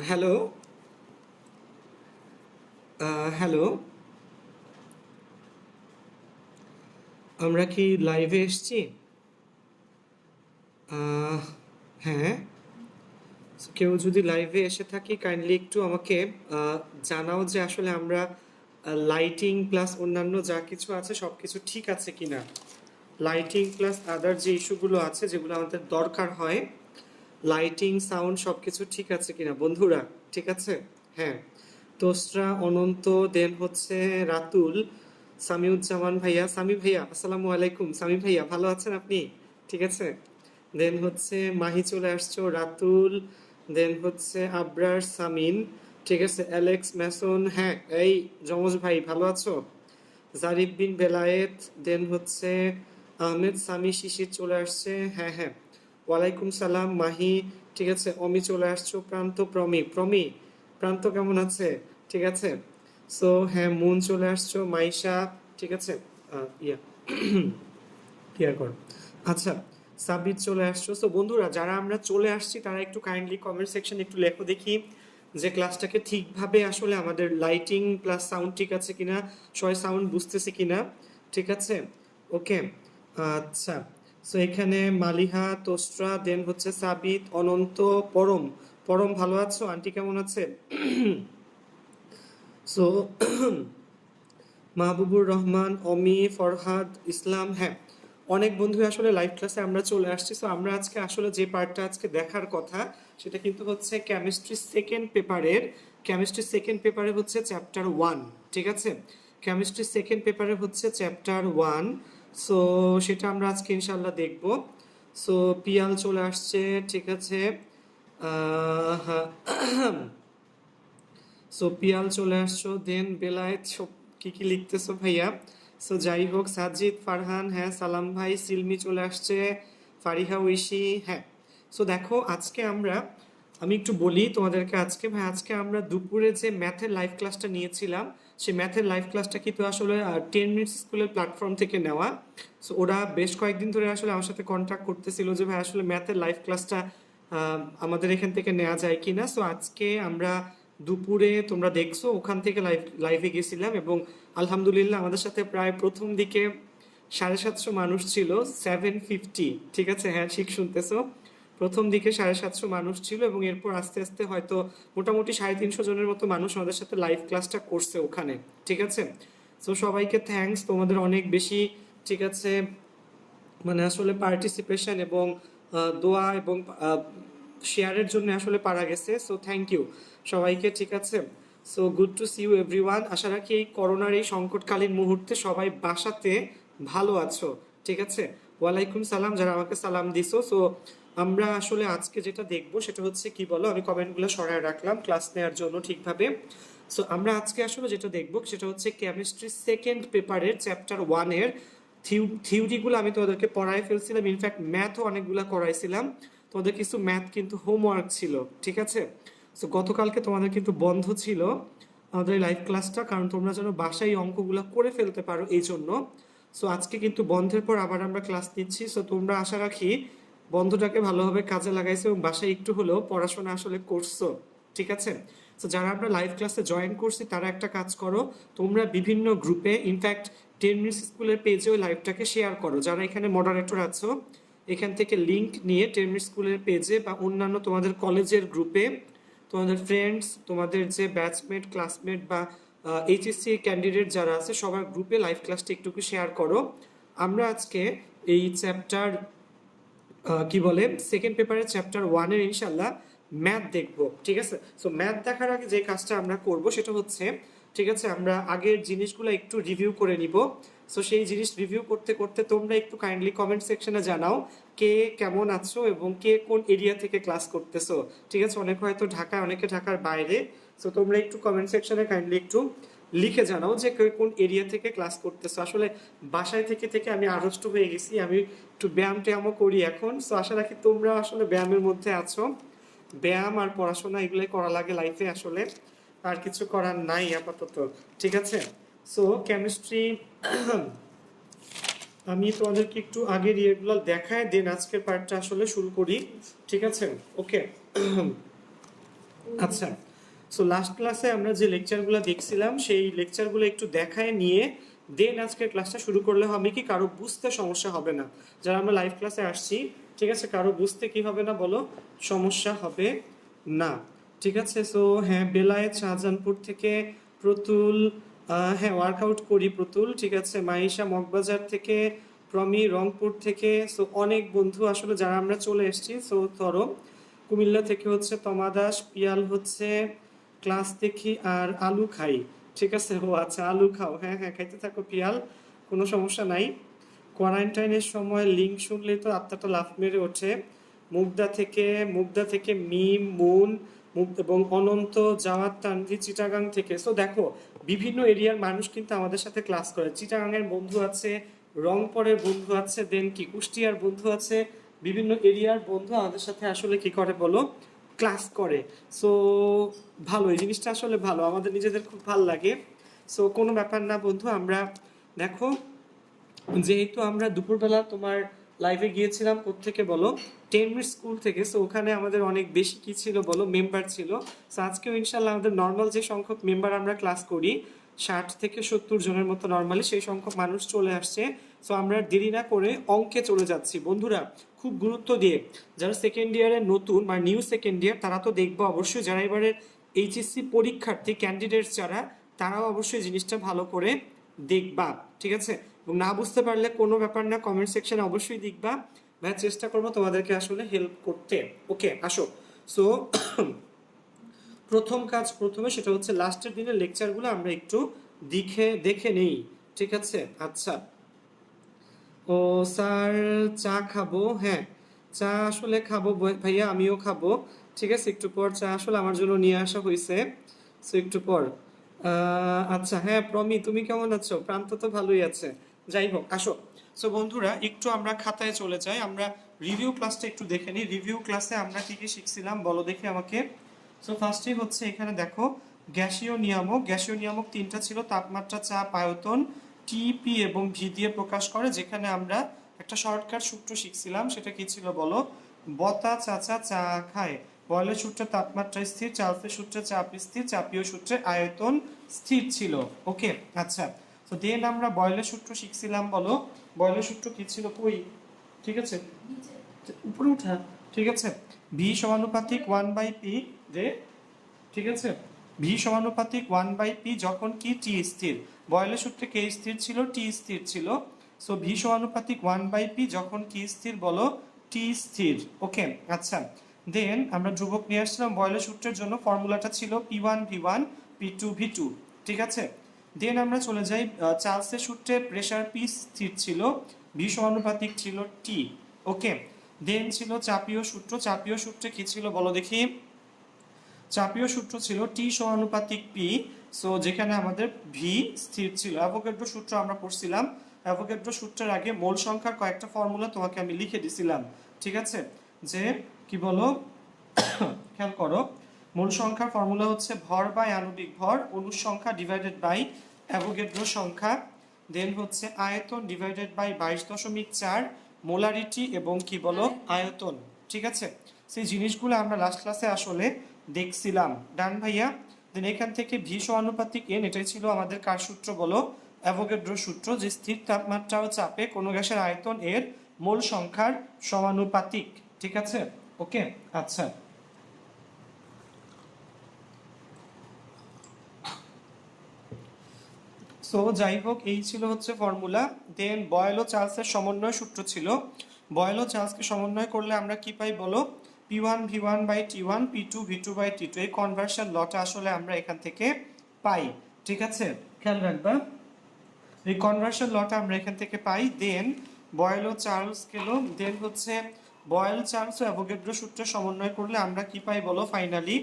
Hello. Hello. আমরা কি লাইভে এসছি? আহ, হ্যাঁ। So, কেউ যদি লাইভে এসে থাকি কাইন্ডলি একটু আমাকে জানাও যে আসলে আমরা লাইটিং প্লাস অন্যান্য যা কিছু আছে সব কিছু ঠিক আছে কিনা। লাইটিং প্লাস আদার যে ইস্যুগুলো আছে যেগুলো আমাদের দরকার হয়, লাইটিং সাউন্ড সব কিছু ঠিক আছে কিনা বন্ধুরা? ঠিক আছে। হ্যাঁ। তোসরা, অনন্ত, দেন হচ্ছে রাতুল, সামিউজ্জামান ভাইয়া, সামি ভাইয়া আসসালামু আলাইকুম। সামি ভাইয়া ভালো আছেন আপনি? ঠিক আছে। দেন হচ্ছে মাহি চলে আসছো, রাতুল, দেন হচ্ছে আবরার, সামিন, ঠিক আছে, অ্যালেক্স ম্যাসন, হ্যাঁ এই যমজ ভাই ভালো আছো? জারিফ বিন বেলায়েত, দেন হচ্ছে আহমেদ সামি শিশির চলে আসছে, হ্যাঁ হ্যাঁ। ওয়ালাইকুম সালাম মাহি, ঠিক আছে। অমি চলে আসছো, প্রান্ত, প্রমি, প্রান্ত কেমন আছে? ঠিক আছে। সো হ্যাঁ, মুন চলে আসছো, মাইশা, ঠিক আছে। ইয়া ক্লিয়ার করো। আচ্ছা, সাব্বির চলে আসছো। সো বন্ধুরা যারা আমরা চলে আসছি তারা একটু কাইন্ডলি কমেন্ট সেকশন একটু লেখো দেখি যে ক্লাসটাকে ঠিকভাবে আসলে আমাদের লাইটিং প্লাস সাউন্ড ঠিক আছে কিনা, সবাই সাউন্ড বুঝতেছে কিনা, ঠিক আছে। ওকে। আচ্ছা। সো এখানে মালিহা, তোসরা, দেন হচ্ছে সাবিত, অনন্ত, পরম। পরম ভালো আছো? আন্টি কেমন আছে? সো মাহবুবুর রহমান, অমি, ফরহাদ, ইসলাম, হ্যাঁ অনেক বন্ধু আসলে লাইভ ক্লাসে আমরা চলে আসছি। সো আমরা আজকে আসলে যে পার্টটা আজকে দেখার কথা সেটা কিন্তু হচ্ছে কেমিস্ট্রি সেকেন্ড পেপারে হচ্ছে চ্যাপ্টার 1, ঠিক আছে। কেমিস্ট্রি সেকেন্ড পেপারে হচ্ছে চ্যাপ্টার 1। সো সেটা আমরা আজকে ইনশাল্লাহ দেখব। সো পিয়াল চলে আসছে, ঠিক আছে। হ্যাঁ, সো পিয়াল চলে আসছো, দেন বেলায়েত, সব কি কি লিখতেছো ভাইয়া? সো যাই হোক, সাজিদ, ফারহান, হ্যাঁ সালাম ভাই, সিলমি চলে আসছে, ফারিহা, ঐশী, হ্যাঁ। সো দেখো আজকে আমি একটু বলি তোমাদেরকে। আজকে আমরা দুপুরে যে ম্যাথের লাইভ ক্লাসটা নিয়েছিলাম, সেই ম্যাথের লাইভ ক্লাসটা কিন্তু আসলে 10 মিনিটস স্কুলের প্ল্যাটফর্ম থেকে নেওয়া। সো ওরা বেশ কয়েকদিন ধরে আসলে আমার সাথে কন্ট্যাক্ট করতেছিল যে ভাই আসলে ম্যাথের লাইভ ক্লাসটা আমাদের এখান থেকে নেওয়া যায় কিনা। সো আজকে আমরা দুপুরে, তোমরা দেখছো, ওখান থেকে লাইভে গেছিলাম এবং আলহামদুলিল্লাহ আমাদের সাথে প্রায় প্রথম দিকে 750 মানুষ ছিল, 750, ঠিক আছে, হ্যাঁ ঠিক শুনতেছো। প্রথম দিকে 750 মানুষ ছিল এবং এরপর আস্তে আস্তে হয়তো মোটামুটি 350 জনের মতো মানুষ আমাদের সাথে লাইভ ক্লাসটা করছে ওখানে, ঠিক আছে। তো সবাইকে থ্যাঙ্কস, তোমাদের অনেক বেশি, ঠিক আছে, মানে আসলে পার্টিসিপেশন এবং দোয়া এবং শেয়ারের জন্য আসলে পারা গেছে। সো থ্যাংক ইউ সবাইকে, ঠিক আছে। So good to see you everyone. আশা রাখি এই করোনার এই সংকটকালীন মুহূর্তে সবাই বাসাতে ভালো আছো, ঠিক আছে। ওয়ালাইকুম সালাম যারা আমাকে সালাম দিছো। সো আমরা আসলে আজকে যেটা দেখবো সেটা হচ্ছে কি বলো, আমি কমেন্টগুলো সরায় রাখলাম ক্লাস নেওয়ার জন্য ঠিকভাবে। সো আমরা আজকে আসলে যেটা দেখবো সেটা হচ্ছে কেমিস্ট্রি সেকেন্ড পেপারের চ্যাপ্টার 1-এর থিওরিগুলো আমি তোমাদেরকে পড়ায় ফেলছিলাম। ইনফ্যাক্ট ম্যাথও অনেকগুলো করাইছিলাম। তোমাদের কিছু ম্যাথ কিন্তু হোমওয়ার্ক ছিল, ঠিক আছে। সো গতকালকে তোমাদের কিন্তু বন্ধ ছিল আমাদের লাইভ ক্লাসটা, কারণ তোমরা যেন বাসায় এই অঙ্কগুলো করে ফেলতে পারো এই জন্য। সো আজকে কিন্তু বন্ধের পর আবার আমরা ক্লাস নিচ্ছি। সো তোমরা আশা রাখি বন্ধটাকে ভালোভাবে কাজে লাগাইছো এবং বাসায় একটু হলেও পড়াশোনা আসলে করছো, ঠিক আছে। তো যারা আমরা লাইভ ক্লাসে জয়েন করছি তারা একটা কাজ করো, তোমরা বিভিন্ন গ্রুপে, ইনফ্যাক্ট 10 মিনিটস স্কুলের পেজেও লাইভটাকে শেয়ার করো। যারা এখানে মডারেটর আছো এখান থেকে লিংক নিয়ে 10 মিনিটস স্কুলের পেজে বা অন্যান্য তোমাদের কলেজের গ্রুপে তোমাদের ফ্রেন্ডস, তোমাদের যে ব্যাচমেট, ক্লাসমেট বা এইচএসসি ক্যান্ডিডেট যারা আছে সবার গ্রুপে লাইভ ক্লাসটা একটু শেয়ার করো। আমরা আজকে এই চ্যাপ্টার কি বলে সেকেন্ড পেপারের চ্যাপ্টার 1-এর ইনশাল্লাহ ম্যাথ দেখবো, ঠিক আছে। সো ম্যাথ দেখার আগে যে কাজটা আমরা করব সেটা হচ্ছে, ঠিক আছে, আমরা আগের জিনিসগুলো একটু রিভিউ করে নিব। সো সেই জিনিস রিভিউ করতে করতে তোমরা একটু কাইন্ডলি কমেন্ট সেকশনে জানাও কে কেমন আছো এবং কে কোন এরিয়া থেকে ক্লাস করতেছো, ঠিক আছে। অনেকে হয়তো ঢাকায়, অনেকে ঢাকার বাইরে। সো তোমরা একটু কমেন্ট সেকশনে কাইন্ডলি একটু লিখে জানাও যে কোন এরিয়া থেকে ক্লাস করতেছো। আসলে বাসায় থেকে থেকে আমি আড়ষ্ট হয়ে গেছি, আমি একটু ব্যায়াম ট্যায়ামও করি এখন। সো আশা রাখি তোমরা আসলে ব্যায়ামের মধ্যে আছো। ব্যায়াম আর পড়াশোনা এগুলোই করা লাগে লাইফে, আসলে আর কিছু করার নাই আপাতত, ঠিক আছে। সো কেমিস্ট্রি আমি তোমাদেরকে একটু আগের ইয়েগুলো দেখায় দেন আজকের পার্টটা আসলে শুরু করি, ঠিক আছে। ওকে। আচ্ছা, সো লাস্ট ক্লাসে আমরা যে লেকচারগুলো দেখছিলাম সেই লেকচারগুলো একটু দেখায় নিয়ে দেন আজকের ক্লাসটা শুরু করলে হবে কি কারো বুঝতে সমস্যা হবে না। যারা আমরা লাইভ ক্লাসে আসছি, ঠিক আছে, কারো বুঝতে কি হবে না বলো, সমস্যা হবে না। ঠিক আছে, সো হ্যাঁ, বেলায়েত শাহজাহানপুর থেকে, প্রতুল, হ্যাঁ ওয়ার্কআউট করি প্রতুল, ঠিক আছে, মাইশা মগবাজার থেকে, প্রমি রংপুর থেকে, সো অনেক বন্ধু আসলে যারা আমরা চলে এসেছি। সো ধরো কুমিল্লা থেকে হচ্ছে তমা দাস, পিয়াল হচ্ছে ক্লাস দেখি আর আলু খাই। ঠিক আছে, ও আচ্ছা, আলু খাও, হ্যাঁ হ্যাঁ খাইতে থাকো পিয়াল, কোনো সমস্যা নাই। কোয়ারেন্টাইনের সময় লিঙ্ক শুনলেই তো আত্মাটা লাফ মেরে ওঠে। মুগদা থেকে, মুগদা থেকে মিম, মুন, এবং অনন্ত, জাওয়াত, তানভি চিটাগাং থেকে। সো দেখো বিভিন্ন এরিয়ার মানুষ কিন্তু আমাদের সাথে ক্লাস করে। চিটাগাংয়ের বন্ধু আছে, রংপুরের বন্ধু আছে, দেন কি কুষ্টিয়ার বন্ধু আছে, বিভিন্ন এরিয়ার বন্ধু আমাদের সাথে আসলে কি করে বলো, ক্লাস করে। সো ভালো, এই জিনিসটা আসলে ভালো, আমাদের নিজেদের খুব ভালো লাগে। সো কোনো ব্যাপার না বন্ধু, আমরা দেখো যেহেতু আমরা দুপুরবেলা তোমার লাইভে গিয়েছিলাম কোত্থেকে বলো, 10 মিনিট স্কুল থেকে। সো ওখানে আমাদের অনেক বেশি কি ছিল বলো, মেম্বার ছিল। সো আজকেও ইনশাল্লাহ আমাদের নর্মাল যে সংখ্যক মেম্বার আমরা ক্লাস করি 60 থেকে 70 জনের মতো নর্মালি, সেই সংখ্যক মানুষ চলে আসছে। সো আমরা দেরি না করে অঙ্কে চলে যাচ্ছি বন্ধুরা, খুব গুরুত্ব দিয়ে। যারা সেকেন্ড ইয়ারে নতুন বা নিউ সেকেন্ড ইয়ার তারা তো দেখবো অবশ্যই, যারা এবারের এইচএসসি পরীক্ষার্থী ক্যান্ডিডেটস যারা, তারাও অবশ্যই জিনিসটা ভালো করে দেখবা। ঠিক আছে, এবং না বুঝতে পারলে কোনো ব্যাপার না, কমেন্ট সেকশনে অবশ্যই দেখবা, ভাই চেষ্টা করবো তোমাদেরকে আসলে হেল্প করতে। ওকে আসো, সো প্রথম কাজ প্রথমে সেটা হচ্ছে লাস্টের দিনের লেকচারগুলো আমরা একটু দেখে নেই। ঠিক আছে, আচ্ছা। ও স্যার, চা খাবো, হ্যাঁ চা আসলে খাবো ভাইয়া, আমিও খাবো। ঠিক আছে, একটু পর চা আসলে আমার জন্য নিয়ে আসা হয়েছে, সো একটু পর। আচ্ছা, হ্যাঁ প্রমি তুমি কেমন আছো? প্রান্ত তো ভালোই আছে। যাই হোক আসো, সো বন্ধুরা একটু আমরা খাতায় চলে যাই, আমরা রিভিউ ক্লাসটা একটু দেখে নিই। রিভিউ ক্লাসে আমরা কি কি শিখছিলাম বলো দেখি আমাকে। সো ফার্স্টেই হচ্ছে এখানে দেখো গ্যাসীয় নিয়ামক, গ্যাসীয় নিয়ামক তিনটা ছিল, তাপমাত্রা, চাপ, আয়তন, টিপি এবং ভি দিয়ে প্রকাশ করে। যেখানে আমরা একটা শর্টকাট সূত্র শিখছিলাম, সেটা কি ছিল বলো, বতা চাচা চা খায়। বয়লের সূত্রে তাপমাত্রা স্থির, চার্লসের সূত্রে চাপ স্থির, চাপীয় সূত্রে আয়তন স্থির ছিল। ওকে আচ্ছা, তো দেন আমরা বয়লের সূত্র শিখছিলাম বলো, বয়লের সূত্র কি ছিল কই, ঠিক আছে উপরে উঠা, ঠিক আছে, ভি সমানুপাতিক 1/p রে, ঠিক আছে, ভি সমানুপাতিক 1/p যখন কি টি স্থির। বয়লের সূত্রে কে স্থির ছিল, টি স্থির ছিল। সো ভি সমানুপাতিক 1/p যখন কি স্থির বলো, টি স্থির। ওকে আচ্ছা, দেন আমরা ধ্রুবক নিয়ে আসছিলাম বয়লের সূত্রের জন্য, ফর্মুলাটা ছিল P1 V1 P2 V2, ঠিক আছে। দেন আমরা চলে যাই চার্লসের সূত্রে, প্রেসার পি স্থির ছিল, ভি সমানুপাতিক ছিল টি। ওকে, দেন ছিল চাপীয় সূত্র, চাপীয় সূত্রে কি ছিল বলো দেখি, চাপীয় সূত্র ছিল টি সমানুপাতিক পি। সো যেখানে আমাদের ভি স্থির ছিল। অ্যাভোগাড্রো সূত্র আমরা পড়ছিলাম, অ্যাভোগাড্রো সূত্রের আগে মোল সংখ্যার কয়েকটা ফর্মুলা তোমাকে আমি লিখে দিছিলাম, ঠিক আছে, যে কি বলো খেয়াল করো, মূল সংখ্যার ফর্মুলা হচ্ছে ভর বাই আণবিক ভর, অণুর সংখ্যা ডিভাইডেড বাই অ্যাভোগাড্রো সংখ্যা, দেন হচ্ছে আয়তন ডিভাইডেড বাই 22.4, মোলারিটি এবং কি বলো আয়তন, ঠিক আছে। সেই জিনিসগুলো আমরা লাস্ট ক্লাসে আসলে দেখছিলাম, ডান ভাইয়া। দেন এখান থেকে ভি সমানুপাতিক এন, এটাই ছিল আমাদের কার সূত্র বলো, অ্যাভোগাড্রো সূত্র, যে স্থির তাপমাত্রা ও চাপে কোনো গ্যাসের আয়তন এর মোল সংখ্যার সমানুপাতিক, ঠিক আছে। ওকে আচ্ছা, সো যাই হোক এই ছিল হচ্ছে ফর্মুলা। দেন বয়েল ও চার্লসের সমন্বয় সূত্র ছিল, বয়েল ও চার্লসকে সমন্বয় করলে আমরা কি পাই বলো, P1 V1 by T1 P2 V2 by T2, এই কনভার্সন লটা আসলে আমরা এখান থেকে পাই, ঠিক আছে, খেয়াল রাখবা এই কনভার্সন লটা আমরা এখান থেকে পাই। দেন বয়েল ও চার্লস গেল, দেন হচ্ছে বয়েল, চার্লস ও অ্যাভোগাড্রো সূত্রে সমন্বয় করলে আমরা কি পাই বলো, ফাইনালি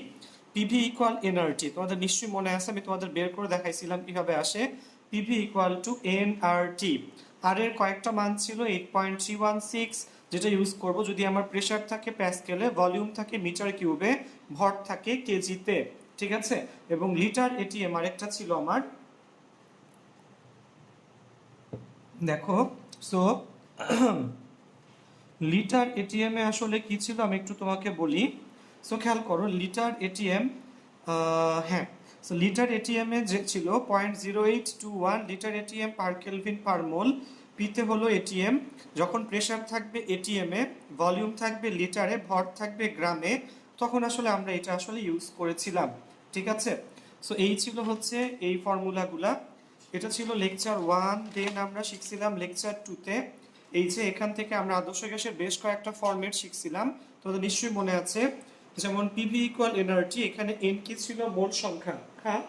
পিভি ইকুয়াল এনআরটি। তোমাদের নিশ্চয়ই মনে আছে, আমি তোমাদের বের করে দেখাইছিলাম কিভাবে আসে, পিভি ইকুয়াল টু এনআরটি। আর এর কয়েকটা মান ছিল 8.316, যেটা ইউজ করব যদি আমার প্রেসার থাকে প্যাসকেলে, ভলিউম থাকে মিটার কিউবে, ভর থাকে কেজিতে, ঠিক আছে, এবং লিটার এটিএম আরেকটা ছিল আমার, দেখো। সো লিটার এটিএম এ আসলে কি ছিল আমি একটু তোমাকে বলি, সো খেয়াল করো লিটার এটিএম, হ্যাঁ, সো লিটার এটিএম এ যে ছিল 0.0821 litre ATM per kelvin per mole. পিতে হলো এটিএম, যখন প্রেসার থাকবে এটিএম এ, ভলিউম থাকবে লিটারে, ভর থাকবে গ্রামে, তখন আসলে আমরা এটা আসলে ইউজ করেছিলাম। ঠিক আছে, সো এই ছিল হচ্ছে এই ফর্মুলাগুলা। এটা ছিল লেকচার 1। দেন আমরা শিখছিলাম লেকচার 2-তে এই যে এখান থেকে আমরা আদর্শ গ্যাসের বেশ কয়েকটা ফরম্যাট শিখছিলাম, তোমাদের নিশ্চয়ই মনে আছে। যেমন পিভি ইকুয়াল এনার্জি, এখানে এন কি ছিল? মোল সংখ্যা। হ্যাঁ,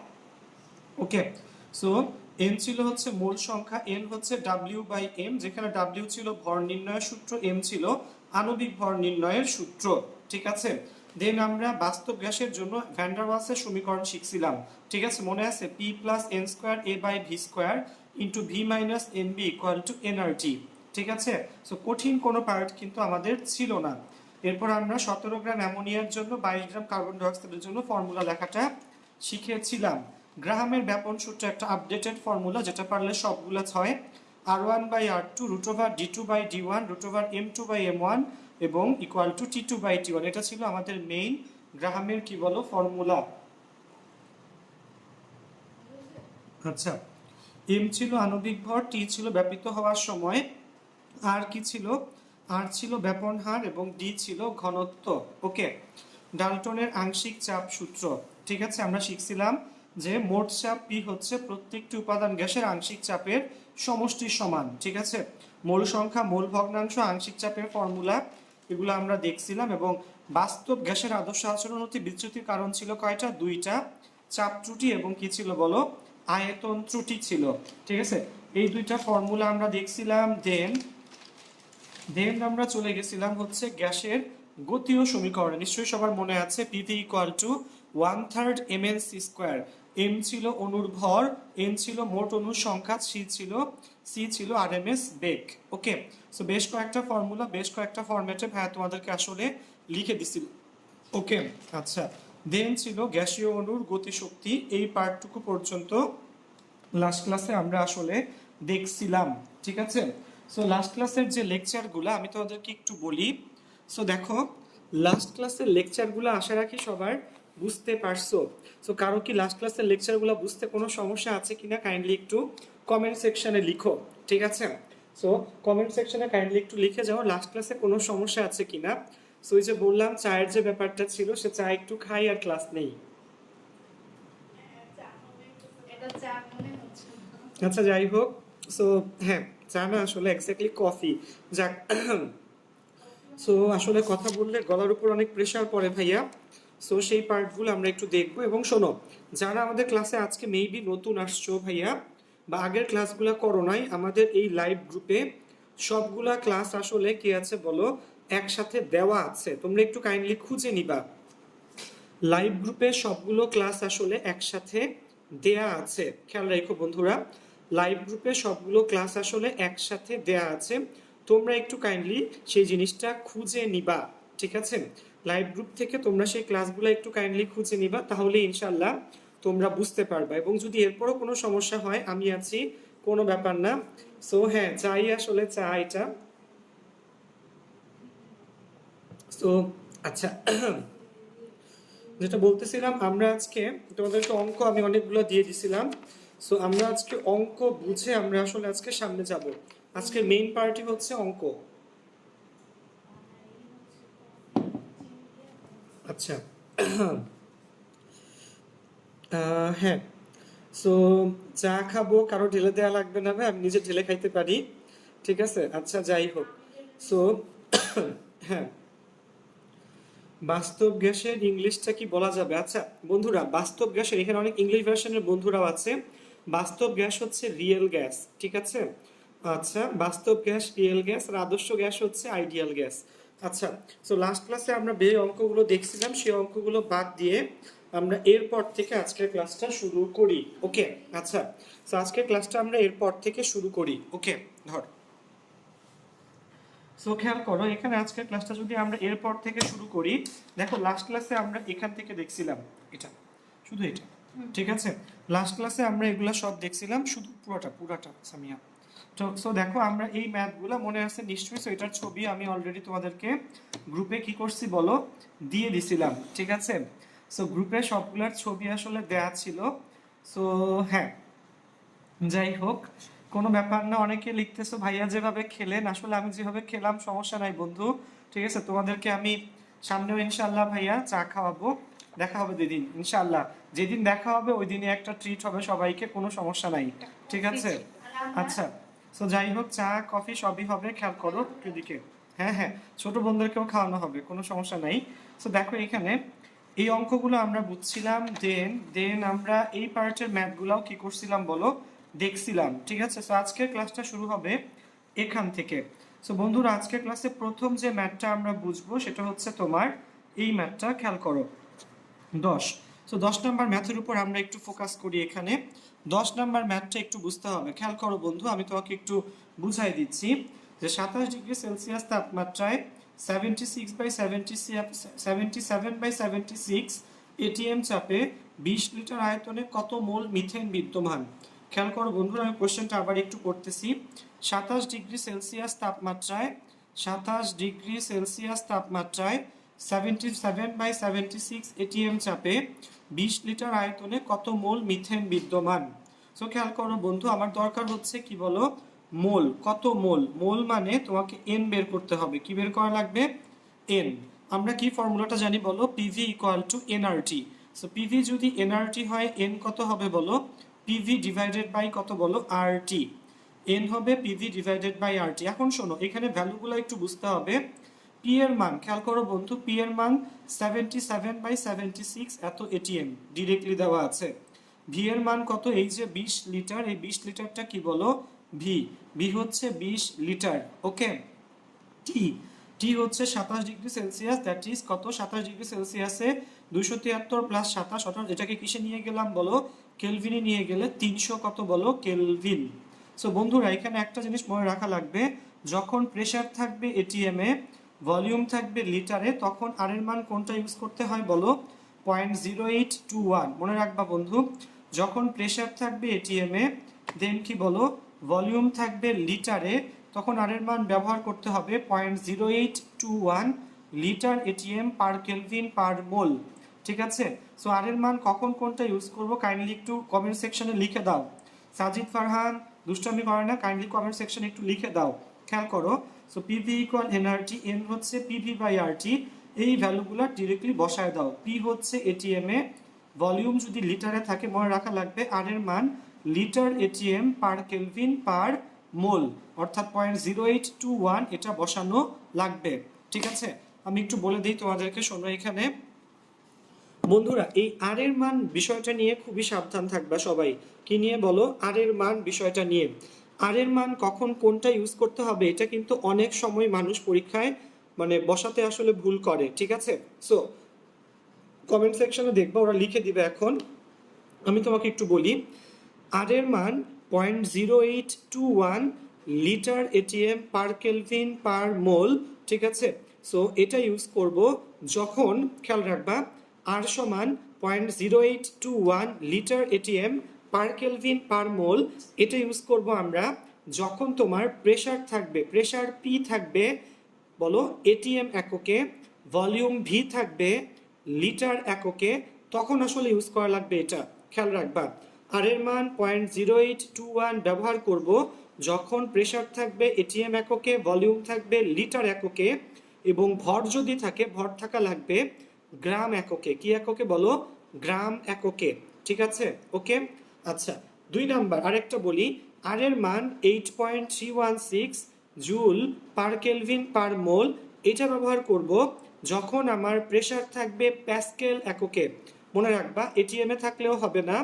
ওকে, সো এন ছিল হচ্ছে মোল সংখ্যা, এন হচ্ছে ডাব্লিউ বাই এম, যেখানে ডাব্লিউ ছিল ভর নির্ণয়ের সূত্র, এম ছিল আণবিক ভর নির্ণয়ের সূত্র। ঠিক আছে, দেন আমরা বাস্তব গ্যাসের জন্য ভ্যান ডার ওয়ালসের সমীকরণ শিখছিলাম। ঠিক আছে, মনে আছে? P plus N square A by V square into V minus N B equal to NRT. ঠিক আছে, সো কঠিন কোনো পার্ট কিন্তু আমাদের ছিল না। এরপর আমরা 17 গ্রাম অ্যামোনিয়ার জন্য 22 গ্রাম কার্বন ডাইঅক্সাইডের জন্য ফর্মুলা লেখাটা শিখেছিলাম। গ্রাহামের ব্যাপন সূত্র একটা আপডেটেড ফর্মুলা, যেটা পারলে সবগুলা হয় R1 by R2 root over D2 by D1 root over M2 by M1 এবং equal to T2 by T1। এটা ছিল আমাদের মেইন গ্রাহামের কি বলো ফর্মুলা। আচ্ছা, M ছিল আণবিক ভর, T ছিল ব্যাপিত হওয়ার সময়, আর কি ছিল? আর ছিল ব্যাপন হার এবং ডি ছিল ঘনত্ব। ওকে, ডাল্টনের আংশিক চাপ সূত্র। ঠিক আছে, আমরা শিখছিলাম যে মোট চাপ পি হচ্ছে প্রত্যেকটি উপাদান গ্যাসের আংশিক চাপের সমষ্টির সমান। ঠিক আছে, মোল সংখ্যা, মোল ভগ্নাংশ, আংশিক চাপের ফর্মুলা, এগুলো আমরা দেখছিলাম। এবং বাস্তব গ্যাসের আদর্শ আচরণ হতে বিচ্যুতির কারণ ছিল কয়টা? 2টা, চাপ ত্রুটি এবং কি ছিল বলো? আয়তন ত্রুটি ছিল। ঠিক আছে, এই 2টা ফর্মুলা আমরা দেখছিলাম। দেন আমরা চলে গেছিলাম হচ্ছে গ্যাসের গতীয় সমীকরণে। নিশ্চয়ই সবার মনে আছে PV equal to 1/3 ml c square. M ছিল অণুর ভর, এন ছিল মোট অণুর সংখ্যা, সি ছিল আরএমএস বেগ। ওকে, সো বেশ কয়েকটা ফর্মুলা বেশ কয়েকটা ফরম্যাটে ভাইয়া তোমাদেরকে আসলে লিখে দিছিল। ওকে, আচ্ছা, দেন ছিল গ্যাসীয় অণুর গতিশক্তি। এই পার্টটুকু পর্যন্ত লাস্ট ক্লাসে আমরা আসলে দেখছিলাম। ঠিক আছে, সো লাস্ট ক্লাসের যে লেকচারগুলো আমি তোমাদেরকে একটু বলি। সো দেখো, লাস্ট ক্লাসের লেকচারগুলো আশা রাখি সবার বুঝতে পারছো। সো কারো কি লাস্ট ক্লাসের লেকচারগুলো বুঝতে কোনো সমস্যা আছে কিনা কাইন্ডলি একটু কমেন্ট সেকশনে লিখো। ঠিক আছে, সো কমেন্ট সেকশনে কাইন্ডলি একটু লিখে যাও লাস্ট ক্লাসে কোনো সমস্যা আছে কিনা। সো ওই যে বললাম চায়ের যে ব্যাপারটা ছিল, সে চা একটু খাই আর ক্লাস নেই। আচ্ছা, যাই হোক, সো হ্যাঁ, চা না আসলে এক্স্যাক্টলি কফি। যাক, সো আসলে কথা বললে গলার উপর অনেক প্রেশার পড়ে ভাইয়া। সো সেই পার্টগুলো আমরা একটু দেখবো। এবং শোনো, যারা আমাদের ক্লাসে আজকে মেবি নতুন আসছো ভাইয়া, বা আগের ক্লাসগুলো করো নাই, আমাদের এই লাইভ গ্রুপে সবগুলা ক্লাস আসলে কি আছে বলো, একসাথে দেওয়া আছে, তোমরা একটু কাইন্ডলি খুঁজে নিবা। লাইভ গ্রুপে সবগুলো ক্লাস আসলে একসাথে দেয়া আছে, খেয়াল রাখো বন্ধুরা। লাইভ গ্রুপে সবগুলো ক্লাস আসলে একসাথে দেয়া আছে, তোমরা একটু কাইন্ডলি সেই জিনিসটা খুঁজে নিবা। ঠিক আছে, লাইভ গ্রুপ থেকে তোমরা সেই ক্লাসগুলো একটু কাইন্ডলি খুঁজে নিবা, তাহলে ইনশাল্লাহ তোমরা বুঝতে পারবা। এবং যদি এরপরও কোনো সমস্যা হয় আমি আছি, কোনো ব্যাপার না। সো হ্যাঁ, চাই আসলে চা এটা। সো আচ্ছা, যেটা বলতেছিলাম, আমরা আজকে তোমাদেরকে অঙ্ক আমি অনেকগুলো দিয়ে দিছিলাম। সো আমরা আজকে অঙ্ক বুঝে আমরা আসলে আজকে সামনে যাব। আজকের মেইন পার্টি হচ্ছে অঙ্ক। আচ্ছা, হ্যাঁ, সো চা খাবো, কারো ঢেলে দেওয়া লাগবে না ভাই, আমি নিজে ঢেলে খাইতে পারি। ঠিক আছে, আচ্ছা যাই হোক। সো হ্যাঁ, বাস্তব গ্যাসের ইংলিশটা কি বলা যাবে? আচ্ছা বন্ধুরা, বাস্তব গ্যাসের এখানে অনেক ইংলিশ ভার্সনের বন্ধুরাও আছে। বাস্তব গ্যাস হচ্ছে রিয়েল গ্যাস। ঠিক আছে, আচ্ছা, বাস্তব গ্যাস রিয়েল গ্যাস, আর আদর্শ গ্যাস হচ্ছে আইডিয়াল গ্যাস। আচ্ছা, সো লাস্ট ক্লাসে আমরা যে অঙ্কগুলো দেখছিলাম সেই অঙ্কগুলো বাদ দিয়ে আমরা এরপর থেকে আজকের ক্লাসটা শুরু করি। ওকে, আচ্ছা, সো আজকের ক্লাসটা আমরা এরপর থেকে শুরু করি। ওকে, ধর, সো খেয়াল করো, এখানে আজকের ক্লাসটা যদি আমরা এরপর থেকে শুরু করি, দেখো লাস্ট ক্লাসে আমরা এখান থেকে দেখছিলাম এটা, শুধু এটা। ঠিক আছে, লাস্ট ক্লাসে আমরা এগুলা সব দেখছিলাম, শুধু পুরাটা সামিয়া, তো সো দেখো আমরা এই ম্যাথগুলো মনে আছে নিশ্চয়ই, সো এটার ছবি আমি অলরেডি তোমাদেরকে গ্রুপে কি করছি বলো, দিয়ে দিছিলাম, ঠিক আছে। সো গ্রুপে সবগুলোর ছবি আসলে দেয়া ছিল। সো হ্যাঁ, যাই হোক, কোনো ব্যাপার না। অনেকে লিখতেছো ভাইয়া যেভাবে খেলেন, আসলে আমি যেভাবে খেলাম সমস্যা নাই বন্ধু, ঠিক আছে। তোমাদেরকে আমি সামনেও ইনশাল্লাহ ভাইয়া চা খাওয়াবো, দেখা হবে যেদিন ইনশাল্লাহ, যেদিন দেখা হবে ওই দিনই একটা ট্রিট হবে সবাইকে, কোনো সমস্যা নাই, ঠিক আছে। আচ্ছা, সো যাই হোক, চা কফি সবই হবে, খেয়াল করো এদিকে। হ্যাঁ হ্যাঁ, ছোট বোনদেরকেও খাওয়ানো হবে, কোনো সমস্যা নাই। সো দেখো এখানে এই অঙ্কগুলো আমরা বুঝছিলাম, দেন দেন আমরা এই পার্টের ম্যাথগুলোও কি করছিলাম বলো, দেখছিলাম, ঠিক আছে। সো আজকের ক্লাসটা শুরু হবে এখান থেকে। সো বন্ধুরা, আজকের ক্লাসে প্রথম যে ম্যাথটা আমরা বুঝবো সেটা হচ্ছে তোমার এই ম্যাথটা, খেয়াল করো 10। সো 10 নাম্বার ম্যাথের উপর আমরা একটু ফোকাস করি এখানে। 10 নাম্বার ম্যাথটা একটু বুঝতে হবে, খেয়াল করো বন্ধু, আমি তোমাকে একটু বুঝাই দিচ্ছি যে 27 ডিগ্রি সেলসিয়াস তাপমাত্রায় 77/76 এটিএম চাপে 20 লিটার আয়তনে কত মোল মিথেন বিদ্যমান। খেয়াল করো বন্ধুরা, আমি কোশ্চেনটা আবার একটু করতেছি। 27 ডিগ্রি সেলসিয়াস তাপমাত্রায় 77/76 এটিএম চাপে 20 লিটার আয়তনে কত মোল মিথেন বিদ্যমান। সো খেয়াল করো বন্ধু, আমার দরকার হচ্ছে কি বলো, মোল। কত মোল? মোল মানে তোমাকে এন বের করতে হবে। কি বের করা লাগবে? এন। আমরা কি ফর্মুলাটা জানি বলো, PV equal to nRT. So PV যদি এনআরটি হয়, এন কত হবে বলো, পিভি ডিভাইডেড বাই কত বলো, আরটি। এন হবে পিভি ডিভাইডেড বাই আরটি। এখন শোনো, এখানে ভ্যালুগুলো একটু বুঝতে হবে। পি এর মান খেয়াল করো বন্ধু, পি এর মান 77/76 এত এটিএম ডিরেক্টলি দেওয়া আছে। ভি এর মান কত, এই যে 20 লিটার, এই 20 লিটারটা কি বলো, ভি। ভি হচ্ছে 20 লিটার, ওকে। টি, টি হচ্ছে 27 ডিগ্রি সেলসিয়াস, দ্যাট ইজ কত, 27 ডিগ্রি সেলসিয়াসে 273 প্লাস 27, অর্থাৎ এটাকে কিসে নিয়ে গেলাম বলো, কেলভিনে নিয়ে গেলে 300 কত বলো, কেলভিন। সো বন্ধুরা, এখানে একটা জিনিস মনে রাখা লাগবে, যখন প্রেসার থাকবে এটিএম এ, ভলিউম থাকবে লিটারে, তখন আর এর মান কোনটা ইউজ করতে হয় বলো, 0.0821। মনে রাখবা বন্ধু, যখন প্রেসার থাকবে এটিএম এ, দেন কি বলো, ভলিউম থাকবে লিটারে, তখন আর এর মান ব্যবহার করতে হবে 0.0821 litre ATM per kelvin per mole, ঠিক আছে। সো আর এর মান কখন কোনটা ইউজ করবো কাইন্ডলি একটু কমেন্ট সেকশনে লিখে দাও। সাজিদ ফারহান দুষ্টামি করে না, কাইন্ডলি কমেন্ট সেকশনে একটু লিখে দাও, খেয়াল করো। So PV equal nRT, N হচ্ছে পিভি বাই আরটি, এই ভ্যালুগুলো ডিরেক্টলি বসায় দাও। পি হচ্ছে এটিএম এ, ভলিউম যদি লিটারে থাকে মনে রাখা লাগবে আর এর মান litre ATM per kelvin per mole, অর্থাৎ 0.0821 এটা বসানো লাগবে, ঠিক আছে। আমি একটু বলে দিই তোমাদেরকে, শোনো এখানে বন্ধুরা, এই আর এর মান বিষয়টা নিয়ে খুবই সাবধান থাকবা সবাই। কি নিয়ে বলো, আর এর মান বিষয়টা নিয়ে। আর এর মান কখন কোনটা ইউজ করতে হবে, এটা কিন্তু অনেক সময় মানুষ পরীক্ষায় মানে বসাতে আসলে ভুল করে, ঠিক আছে। সো কমেন্ট সেকশনে দেখবা ওরা লিখে দিবে। এখন আমি তোমাকে একটু বলি, আর এর মান 0.0821 litre ATM per kelvin per mole, ঠিক আছে। সো এটা ইউজ করব যখন, খেয়াল রাখবা, আর সমান 0.0821 litre ATM per kelvin per mole, এটা ইউজ করব আমরা যখন তোমার প্রেসার থাকবে, প্রেসার পি থাকবে বলো এটিএম এককে, ভলিউম ভি থাকবে লিটার এককে, তখন আসলে ইউজ করা লাগবে এটা, খেয়াল রাখবা। আর এর মান 0.0821 ব্যবহার করব যখন প্রেসার থাকবে এটিএম এককে, ভলিউম থাকবে লিটার এককে, এবং ভর যদি থাকে, ভর থাকা লাগবে গ্রাম এককে। কি এককে বলো, গ্রাম এককে, ঠিক আছে, ওকে। আচ্ছা, 2 নাম্বার আরেকটা বলি, আর এর মান 8.316 joule per kelvin per mole, এটা ব্যবহার করব যখন আমার প্রেসার থাকবে প্যাসকেল এককে। মনে রাখবা, এটিএম এ থাকলেও হবে না,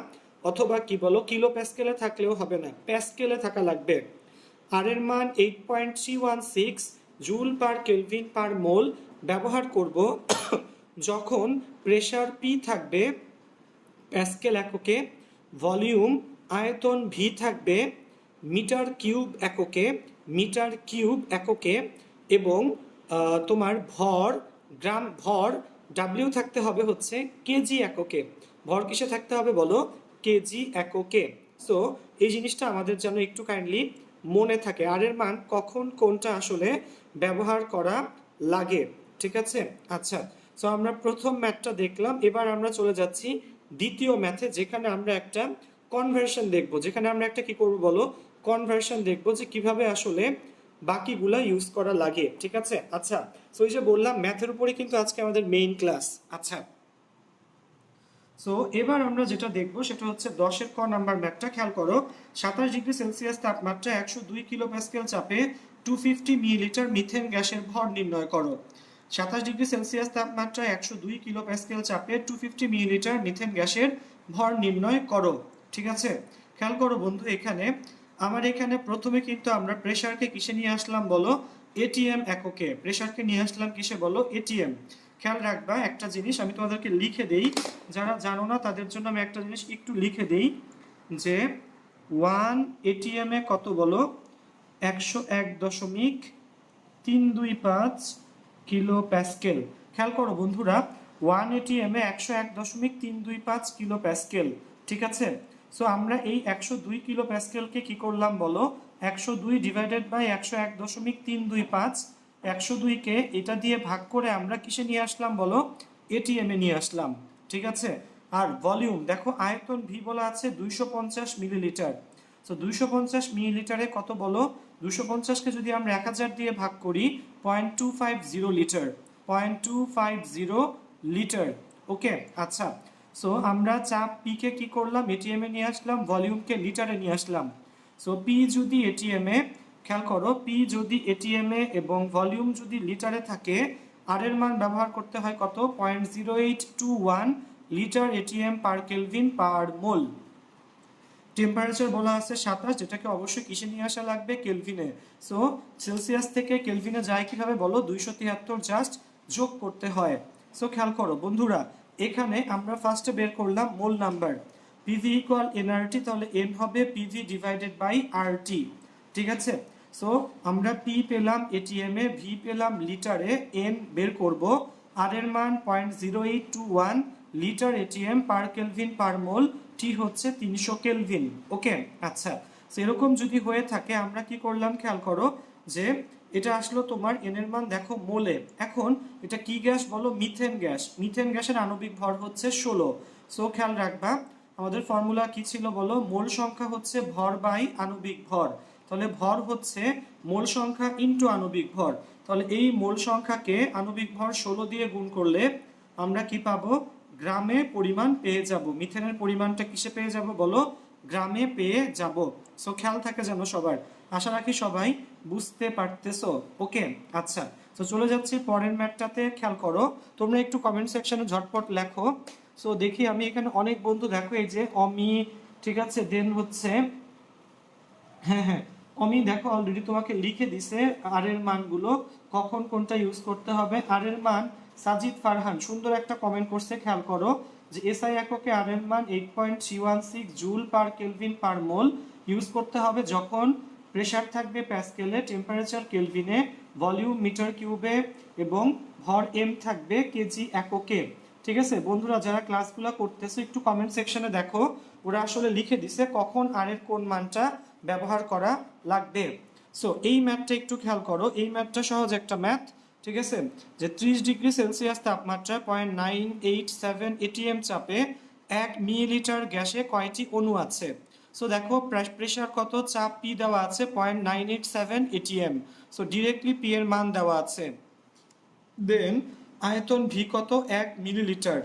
অথবা কি বলো কিলো প্যাসকেলে থাকলেও হবে না, প্যাসকেলে থাকা লাগবে। আর এর মান 8.316 জুল পার কেলভিন পার মোল ব্যবহার করব যখন প্রেসার পি থাকবে প্যাসকেল এককে, ভলিউম আয়তন ভি থাকবে মিটার কিউব এককে, মিটার কিউব এককে, এবং তোমার ভর গ্রাম, ভর ডাব্লিউ থাকতে হবে হচ্ছে কেজি এককে। ভর কিসে থাকতে হবে বলো, কেজি এককে। সো এই জিনিসটা আমাদের যেন একটু কাইন্ডলি মনে থাকে, আর এর মান কখন কোনটা আসলে ব্যবহার করা লাগে। ঠিক আছে, আচ্ছা। সো আমরা প্রথম ম্যাথটা দেখলাম, এবার আমরা চলে যাচ্ছি দ্বিতীয় ম্যাথে, যেখানে আমরা একটা কনভার্সন দেখব, যেখানে আমরা একটা কি করব বলো, কনভার্সন দেখব, যে কিভাবে আসলে বাকিগুলা ইউজ করা লাগে। ঠিক আছে, আচ্ছা। সো এই যে বললাম ম্যাথের উপরে কিন্তু আজকে আমাদের মেইন ক্লাস। আচ্ছা, সো এবার আমরা যেটা দেখবো সেটা হচ্ছে 10-এর ক নাম্বার ম্যাথটা। খেয়াল করো, 27 ডিগ্রি সেলসিয়াস তাপমাত্রা 102 কিলো প্যাসকেল চাপে 250 মিলিলিটার মিথেন গ্যাসের ভর নির্ণয় করো। 27 ডিগ্রি সেলসিয়াস তাপমাত্রা 102 কিলো প্যাসকেল চাপে 250 মিলিলিটার মিথেন গ্যাসের ভর নির্ণয় করো। ঠিক আছে, খেয়াল করো বন্ধু, এখানে প্রথমে কিন্তু আমরা প্রেসারকে কিসে নিয়ে আসলাম বলো, এটিএম এককে। প্রেসারকে নিয়ে আসলাম কিসে বলো, এটিএম। খেয়াল রাখবা একটা জিনিস, আমি তোমাদেরকে লিখে দেই, যারা জানো না তাদের জন্য আমি একটা জিনিস একটু লিখে দেই, যে 1 ATM এ কত বলো, 101.325 কিলো প্যাসকেল। খেয়াল করো বন্ধুরা, 1 ATM এ 101.325 কিলো প্যাসকেল। ঠিক আছে, সো আমরা এই 102 কিলো প্যাসকেলকে কি করলাম বলো, 102 ডিভাইডেড বাই 101.325, 102কে এটা দিয়ে ভাগ করে আমরা কিসে নিয়ে আসলাম বলো, এটিএম এ নিয়ে আসলাম। ঠিক আছে, আর ভলিউম দেখো, আয়তন ভি বলা আছে 250 মিলিলিটার। সো 250 মিলিলিটারে কত বলো, 250কে যদি আমরা 1000 দিয়ে ভাগ করি, 0.250 লিটার, 0.250 লিটার। ওকে, আচ্ছা। সো আমরা চাপ পি কে কি করলাম, এটিএম এ নিয়ে আসলাম, ভলিউমকে লিটারে নিয়ে আসলাম। সো পি যদি এটিএম এ, খেয়াল করো, পি যদি এটিএম এ এবং ভলিউম যদি লিটারে থাকে, আর এর মান ব্যবহার করতে হয় কত, 0.0821 litre ATM per kelvin per mole. Temperature বলা আছে 27, যেটাকে অবশ্যই কিসে নিয়ে আসা লাগবে, কেলভিনে। সো সেলসিয়াস থেকে কেলভিনে যায় কিভাবে বলো, 273 জাস্ট যোগ করতে হয়। সো খেয়াল করো বন্ধুরা, এখানে আমরা ফার্স্টে বের করলাম মোল নাম্বার, পিভি ইকুয়াল এনআরটি, তাহলে এন হবে পিভি ডিভাইডেড বাই আরটি। ঠিক আছে, সো আমরা পি পেলাম এটিএম এ, ভি পেলাম লিটারে, এন বের করব, আর এর মান 0.0821 litre ATM per kelvin per mole, T হচ্ছে 300 কেলভিন। ওকে, আচ্ছা। সেরকম যদি হয়ে থাকে, আমরা কি করলাম খেয়াল করো, যে এটা আসলো তোমার এন এর মান দেখো মোলে। এখন এটা কি গ্যাস বলো, মিথেন গ্যাস। মিথেন গ্যাসের আণবিক ভর হচ্ছে 16। সো খেয়াল রাখবা, আমাদের ফর্মুলা কি ছিল বলো, মোল সংখ্যা হচ্ছে ভর বাই আণবিক ভর। তাহলে ভর হচ্ছে মোল সংখ্যা ইনটু আণবিক ভর। তাহলে এই মোল সংখ্যাকে আণবিক ভর 16 দিয়ে গুণ করলে আমরা কি পাবো, গ্রামে পরিমাণ পেয়ে যাব। মিথেনের পরিমাণটা কিসে পেয়ে যাব বলো, গ্রামে পেয়ে যাব। সো খেয়াল থাকে যেন সবার, আশা রাখি সবাই বুঝতে পারতেছো। ওকে, আচ্ছা। তো চলে যাচ্ছি পরের ম্যাথটাতে। খেয়াল করো, তোমরা একটু কমেন্ট সেকশনে ঝটপট লেখো। সো দেখি আমি এখানে অনেক বন্ধু দেখো, এই যে অমি, ঠিক আছে, দেন হচ্ছে, হ্যাঁ হ্যাঁ, অমি দেখো অলরেডি তোমাকে লিখে দিছে আর এর মানগুলো, কখন কোনটা ইউজ করতে হবে। আর এর মান সাজিদ ফারহান সুন্দর একটা কমেন্ট করছে, খেয়াল করো, যে এসআই এককে আর এর মান 8.316 জুল পার কেলভিন পার মোল ইউজ করতে হবে যখন প্রেসার থাকবে প্যাসকেলে, টেম্পারেচার কেলভিনে, ভলিউম মিটার কিউবে এবং ভর এম থাকবে কেজি এককে। ঠিক আছে বন্ধুরা, যারা ক্লাসগুলো করতেছে একটু কমেন্ট সেকশনে দেখো, ওরা আসলে লিখে দিছে কখন আর এর কোন মানটা ব্যবহার করা লাগবে। সো এই ম্যাথটা একটু খেয়াল করো, এই ম্যাথটা সহজ একটা ম্যাথ। ঠিক আছে, যে 30 ডিগ্রি সেলসিয়াস তাপমাত্রা 0.987 এটিএম চাপে 1 মিলিলিটার গ্যাসে কয়টি অণু আছে। সো দেখো প্রেসার কত, চাপ পি দেওয়া আছে 0.987 এটিএম। সো ডিরেক্টলি পি এর মান দেওয়া আছে। দেন আয়তন ভি কত, 1 মিলিলিটার।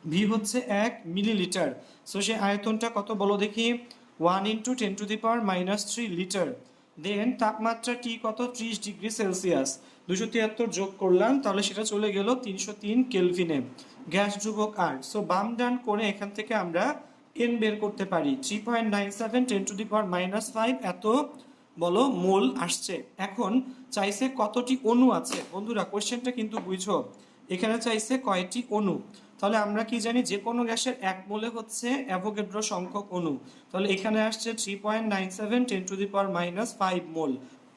ভি হচ্ছে 1 মিলিলিটার। সো সে আয়তনটা কত বলো দেখি, 1 ইন্টু 10⁻³ লিটার। দেন তাপমাত্রা টি কত, 30 ডিগ্রি সেলসিয়াস। 273 যোগ করলাম, তাহলে সেটা চলে গেল 303 কেলভিনে। গ্যাস ধ্রুবক আর। সো বাম ডান করে এখান থেকে আমরা এন বের করতে পারি, 3.97 10⁻⁵ এত বলো মোল আসছে। এখন চাইছে কতটি অণু আছে। বন্ধুরা কোশ্চেনটা কিন্তু বুঝো, এখানে চাইছে কয়টি অণু। তাহলে আমরা কি জানি, যে কোনো গ্যাসের 1 মোলে হচ্ছে অ্যাভোগাড্রো সংখ্যক অণু। তাহলে এখানে আসছে 3.97 10⁻⁵ মোল।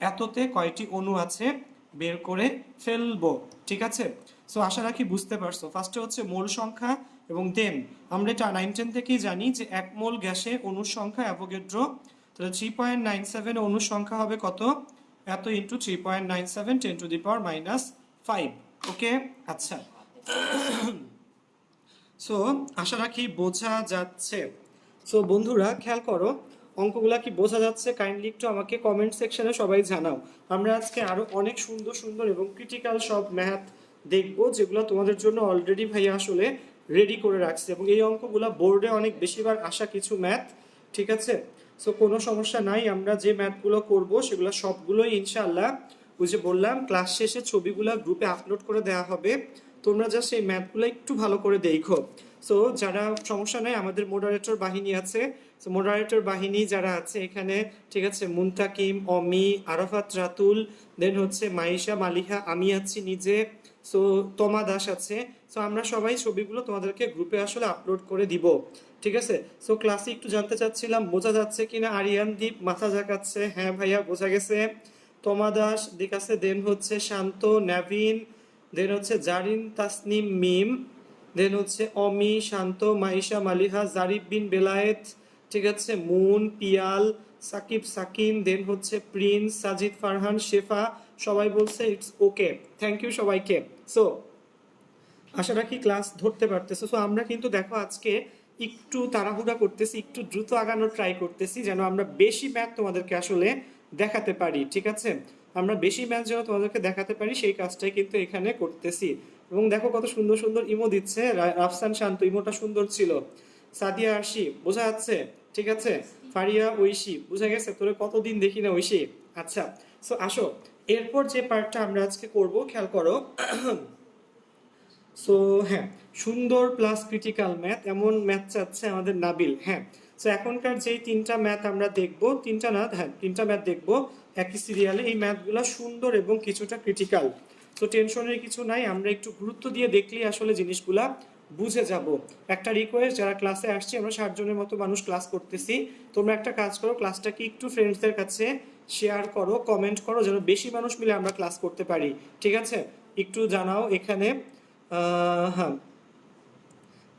এততে কয়টি অণু আছে বের করে ফেলবো। ঠিক আছে, সো আশা রাখি বুঝতে পারছো। ফার্স্টে হচ্ছে মোল সংখ্যা, এবং দেন আমরা এটা 9-10 থেকেই জানি যে 1 মোল গ্যাসে অণুর সংখ্যা অ্যাভোগাড্রো। তাহলে 3.97 অণু সংখ্যা হবে কত? এত ইন্টু 3.97 10⁻⁵ ওকে। আচ্ছা, সো আশা রাখি বোঝা যাচ্ছে। সো বন্ধুরা খেয়াল করো, অঙ্কগুলা কি বোঝা যাচ্ছে? কাইন্ডলি একটু আমাকে কমেন্ট সেকশনে সবাই জানাও। আমরা আজকে আরো অনেক সুন্দর সুন্দর এবং ক্রিটিক্যাল সব ম্যাথ দেখবো, যেগুলো তোমাদের জন্য অলরেডি ভাইয়া আসলে রেডি করে রাখছে, এবং এই অঙ্কগুলা বোর্ডে অনেক বেশিবার আসা কিছু ম্যাথ, ঠিক আছে? সো কোনো সমস্যা নাই, আমরা যে ম্যাথগুলো করব সেগুলো সবগুলোই ইনশাআল্লাহ ওই যে বললাম ক্লাস শেষে ছবিগুলো গ্রুপে আপলোড করে দেওয়া হবে, তোমরা জাস্ট এই ম্যাথগুলো একটু ভালো করে দেখো। সো যারা, সমস্যা নাই, আমাদের মোডারেটর বাহিনী আছে, সো মোডারেটর বাহিনী যারা আছে এখানে, ঠিক আছে, মুনতাকিম, অমি, আরাফাত, রাতুল, দেন হচ্ছে মাইশা, মালিহা, আমি আছি নিজে, সো তমা দাস আছে। সো আমরা সবাই ছবিগুলো তোমাদেরকে গ্রুপে আসলে আপলোড করে দিব, ঠিক আছে? সো ক্লাসে একটু জানতে চাচ্ছিলাম বোঝা যাচ্ছে কিনা। আরিয়ান দীপ মাথা ঝাঁকাচ্ছে, হ্যাঁ ভাইয়া বোঝা গেছে। তমা দাস দিক আছে, দেন হচ্ছে শান্ত, নাভিন, দেন হচ্ছে জারিন, তাসনিম, মিম, দেন হচ্ছে অমি, শান্ত, মাইশা, মালিহা, জারিফ বিন বেলায়েত, ঠিক আছে, মুন, পিয়াল, সাকিব, সাকিন, দেন হচ্ছে প্রিন্স, সাজিদ, ফারহান, শেফা, সবাই বলছে ইটস ওকে। থ্যাংক ইউ সবাইকে। সো আশা রাখি ক্লাস ধরতে পারতেছো। সো আমরা কিন্তু দেখো আজকে একটু তাড়াহুড়া করতেছি, একটু দ্রুত আগানোর ট্রাই করতেছি, যেন আমরা বেশি ম্যাথ তোমাদেরকে আসলে দেখাতে পারি, ঠিক আছে? আমরা বেশি ম্যাথ যেন তোমাদেরকে দেখাতে পারি সেই কাজটাই কিন্তু এখানে করতেছি। এবং দেখো কত সুন্দর সুন্দর ইমো দিচ্ছে। রাফসান শান্ত, ইমোটা সুন্দর ছিল। সাদিয়া আরশি, বোঝা যাচ্ছে? ঠিক আছে। ফারিয়া ঐশী, বোঝা গেছে? তোরে কতদিন দেখি না ঐশী। আচ্ছা, সো আসো এরপর যে পার্টটা আমরা আজকে করব, খেয়াল করো। সো হ্যাঁ, সুন্দর প্লাস ক্রিটিক্যাল ম্যাথ, এমন ম্যাথ চাচ্ছে আমাদের নাবিল। হ্যাঁ, সো এখনকার যেই তিনটা ম্যাথ আমরা দেখব, তিনটা না, হ্যাঁ তিনটা ম্যাথ দেখব একই সিরিয়ালে। এই ম্যাথগুলো সুন্দর এবং কিছুটা ক্রিটিক্যাল। তো টেনশনের কিছু নাই, আমরা একটু গুরুত্ব দিয়ে দেখলেই আসলে জিনিসগুলা বুঝে যাব। একটা রিকোয়েস্ট, যারা ক্লাসে আসছি, আমরা 60 জনের মতো মানুষ ক্লাস করতেছি, তোমরা একটা কাজ করো, ক্লাসটাকে একটু ফ্রেন্ডসদের কাছে শেয়ার করো, কমেন্ট করো, যেন বেশি মানুষ মিলে আমরা ক্লাস করতে পারি, ঠিক আছে? একটু জানাও এখানে। হ্যাঁ,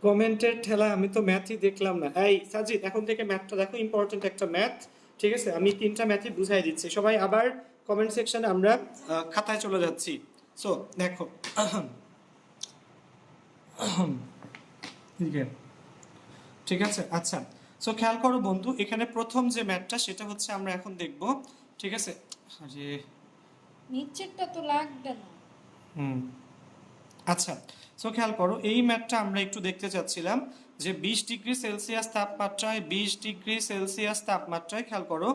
কমেন্টের ঠেলা, আমি তো ম্যাথই দেখলাম না। এই সাজিদ, এখন থেকে ম্যাথটা দেখো, ইম্পর্টেন্ট একটা ম্যাথ, ঠিক আছে? আমি তিনটা ম্যাথই বুঝাই দিচ্ছি। সবাই আবার কমেন্ট সেকশনে আমরা খাতায় চলে যাচ্ছি। সো দেখো, ঠিক আছে? আচ্ছা, সো খেয়াল করো বন্ধু, এখানে প্রথম যে ম্যাথটা সেটা হচ্ছে আমরা এখন দেখব, ঠিক আছে? আরে নিচেরটা তো লাগবে না। আচ্ছা, সো খেয়াল করো, এই ম্যাথটা আমরা একটু দেখতে চাচ্ছিলাম যে 20 ডিগ্রি সেলসিয়াস তাপমাত্রায়, 20 ডিগ্রি সেলসিয়াস তাপমাত্রায়, খেয়াল করো,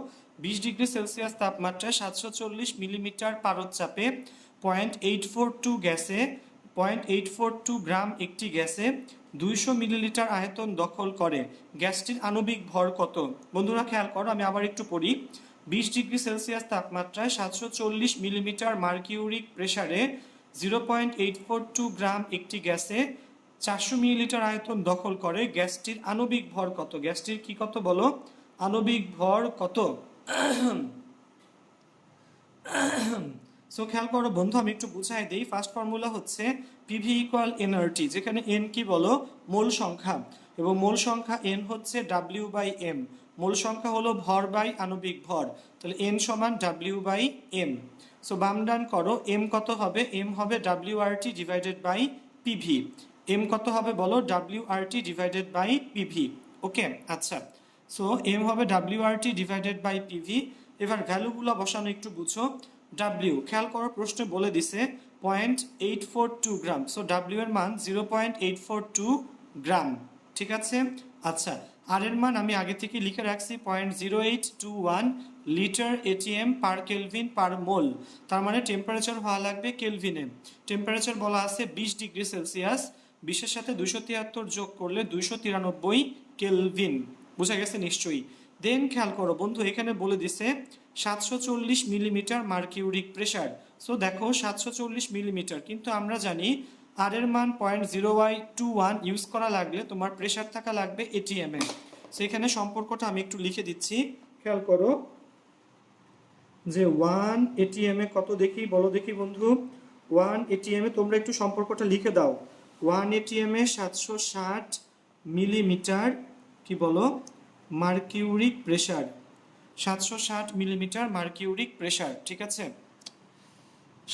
20 ডিগ্রি সেলসিয়াস তাপমাত্রায় 740 মিলিমিটার পারদ চাপে 0.842 গ্যাসে, 0.842 গ্রাম একটি গ্যাসে 200 মিলিলিটার আয়তন দখল করে, গ্যাসটির আণবিক ভর কত? বন্ধুরা খেয়াল করো, আমি আবার একটু পড়ি। 20 ডিগ্রি সেলসিয়াস তাপমাত্রায় 740 মিলিমিটার মার্কিউরিক প্রেসারে 0.842 গ্রাম একটি গ্যাসে 400 মিলিলিটার আয়তন দখল করে, গ্যাসটির আণবিক ভর কত? গ্যাসটির কি কত বলো? আণবিক ভর কত? সো খেয়াল করো বন্ধু, আমি একটু বুঝাই দিই। ফার্স্ট ফর্মুলা হচ্ছে পিভি ইকুয়াল এনআরটি, যেখানে এন কি বলো? মোল সংখ্যা, এবং মোল সংখ্যা এন হচ্ছে ডাব্লিউ বাই এম। মোল সংখ্যা হলো ভর বাই আণবিক ভর, তাহলে এন সমান ডাব্লিউ বাই এম। সো বাম ডান করো, এম কত হবে? এম হবে W R T divided by PV. M কত হবে বলো? W R T divided by PV. Okay, আচ্ছা, সো এম হবে W R T divided by PV. এবার ভ্যালুগুলো বসানো একটু বুঝো। ডাব্লিউ, খেয়াল করো প্রশ্নে বলে দিছে 0.842 গ্রাম, সো ডাব্লিউ এর মান 0.842 গ্রাম, ঠিক আছে? আচ্ছা, আর এর মান আমি আগে থেকে লিখে রাখছি 0.0821 litre ATM per kelvin per mole. তার মানে টেম্পারেচার হওয়া লাগবে কেলভিনে। টেম্পারেচার বলা আছে 20 ডিগ্রি সেলসিয়াস, 20-এর সাথে 273 যোগ করলে 293 কেলভিন। বুঝা গেছে নিশ্চয়ই? দেন খেয়াল করো বন্ধু, এখানে বলে দিছে 740 মিলিমিটার মার্কিউরিক প্রেসার। সো দেখো 740 মিলিমিটার, কিন্তু আমরা জানি আর এর মান 0.021 ইউজ করা লাগলে তোমার প্রেসার থাকা লাগবে এটিএম এ। সেখানে সম্পর্কটা আমি একটু লিখে দিচ্ছি, খেয়াল করো যে 1 এটিএম এ কত দেখি, বলো দেখি বন্ধু। 1 এটিএম এ তোমরা একটু সম্পর্কটা লিখে দাও। 1 এটিএম এ 760 মিলিমিটার কি বলো? Mercuric pressure. 760 millimetre mercuric pressure, ঠিক আছে,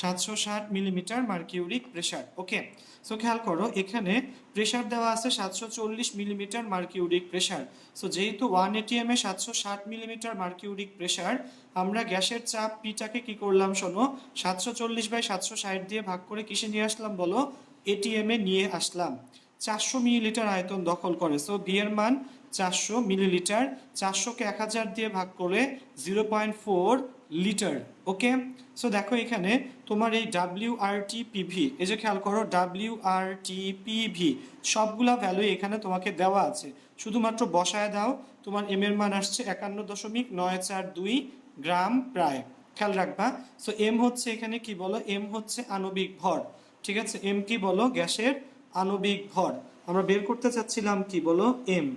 760 মিলিমিটার মার্কিউরিক প্রেসার। ওকে, সো খেয়াল করো এখানে প্রেসার দেওয়া আছে 740 মিলিমিটার মার্কিউরিক প্রেসার। সো যেহেতু 1 এটিএম এ 760 মিলিমিটার মার্কিউরিক প্রেসার, আমরা গ্যাসের চাপ পিটাকে কি করলাম শোনো, 740/760 দিয়ে ভাগ করে কিসে নিয়ে আসলাম বলো, এটিএম এ নিয়ে আসলাম। 400 মিলিলিটার আয়তন দখল করে। সো বি এর মান 400 মিলিলিটার, 400কে 1000 দিয়ে ভাগ করে 0.4 লিটার। ওকে, সো দেখো এখানে তোমার এই WRTPV, এই যে খেয়াল করো WRTPV সবগুলা ভ্যালু এখানে তোমাকে দেওয়া আছে, শুধুমাত্র বসায় দাও। তোমার এম এর মান আসছে 51.942 গ্রাম প্রায়, খেয়াল রাখবা। সো এম হচ্ছে এখানে কি বলো, এম হচ্ছে আণবিক ভর, ঠিক আছে, এম কি বলো, গ্যাসের আণবিক ভর। আমরা বের করতে চাচ্ছিলাম কি বলো, এম,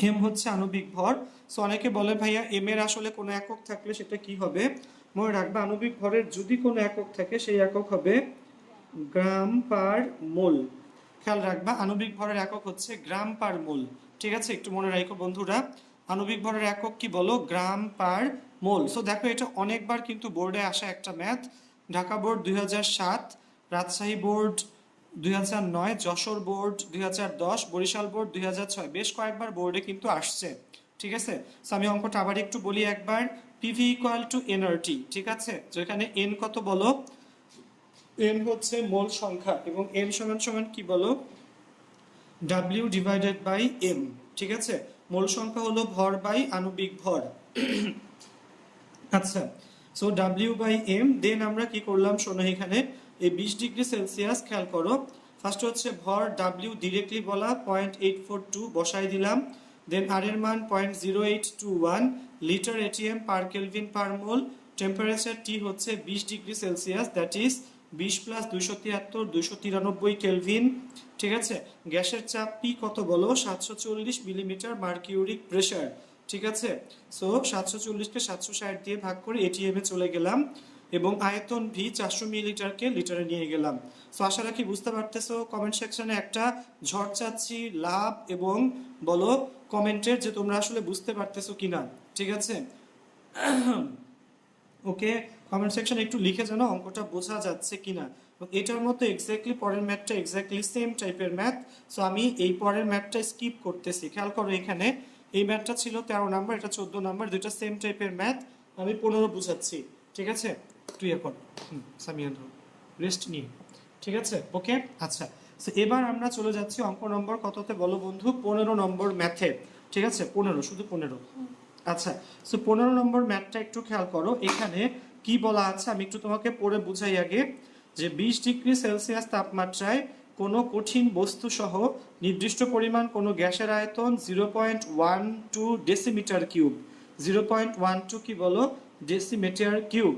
এম হচ্ছে আণবিক ভর। সো অনেকে বলে ভাইয়া এম এর আসলে কোনো একক থাকলে সেটা কি হবে, মনে রাখবে আণবিক ভরের যদি কোনো একক থাকে সেই একক হবে গ্রাম পার মোল। খেয়াল রাখবা আণবিক ভরের একক হচ্ছে গ্রাম পার মোল, ঠিক আছে, একটু মনে রাখো বন্ধুরা, আণবিক ভরের একক কি বলো, গ্রাম পার মোল। সো দেখো এটা অনেকবার কিন্তু বোর্ডে আসা একটা math, Dhaka board 2007, Rajshahi board 2009, Jessore board 2010, Barishal board 2006, বেশ কয়েকবার বোর্ডে কিন্তু আসছে, ঠিক আছে। সো আমি অঙ্কটা আবার একটু বলি একবার, পিভি ইকুয়াল টু এনআরটি, ঠিক আছে, যেখানে এন কত বলো, এন হচ্ছে মোল সংখ্যা এবং এন সমান সমান কি বলো, ডাব্লিউ ডিভাইডেড বাই এম, ঠিক আছে, মোল সংখ্যা হলো ভর বাই আণবিক ভর। আচ্ছা, সো ডাব্লিউ বাই এম, দেন আমরা কি করলাম শোনো, এখানে এই 20 ডিগ্রি সেলসিয়াস খেয়াল করো, ফার্স্ট হচ্ছে ভর ডাব্লিউ ডিরেক্টলি বলা 0.842 বসাই দিলাম, দেন আর এর মান 0.0821 litre ATM per kelvin per mole, temperature টি হচ্ছে 20 degree Celsius, that is 20 plus 273 293 kelvin, ঠিক আছে। গ্যাসের চাপ পি কত বলো, 740 মিলিমিটার মার্কিউরিক প্রেসার, ঠিক আছে। সো 740কে 760 দিয়ে ভাগ করে এটিএম এ চলে গেলাম এবং আয়তন ভি 400 মিলিলিটারকে লিটারে নিয়ে গেলাম। সো আশা রাখি বুঝতে পারতেছো, কমেন্ট সেকশনে একটা ঝড় চাচ্ছি লাভ এবং বলো কমেন্টের যে তোমরা আসলে বুঝতে পারতেছো কিনা, ঠিক আছে। ওকে, কমেন্ট সেকশনে একটু লিখে জানো অঙ্কটা বোঝা যাচ্ছে কিনা। এটার মতো এক্স্যাক্টলি পরের ম্যাথটা এক্স্যাক্টলি সেম টাইপের ম্যাথ। সো আমি এই পরের ম্যাথটা স্কিপ করতেছি, খেয়াল করো এখানে এই ম্যাথটা ছিল 13 নাম্বার, এটা 14 নাম্বার, দুইটা সেম টাইপের ম্যাথ, আমি 15 বুঝাচ্ছি, ঠিক আছে। তুই এখন সামিয়ান রেস্ট নিয়ে, ঠিক আছে, ওকে। আচ্ছা, সো এবার আমরা চলে যাচ্ছি অঙ্ক নম্বর কততে বলো বন্ধু, 15 নম্বর ম্যাথে, ঠিক আছে, 15, শুধু 15। আচ্ছা, সো 15 নম্বর ম্যাথটা একটু খেয়াল করো, এখানে কি বলা আছে আমি একটু তোমাকে পড়ে বুঝাই আগে, যে 20 ডিগ্রি সেলসিয়াস তাপমাত্রায় কোনো কঠিন বস্তু সহ নির্দিষ্ট পরিমাণ কোনো গ্যাসের আয়তন 0.12 ডেসিমিটার কিউব, 0.12 কি বলো, ডেসিমিটার কিউব,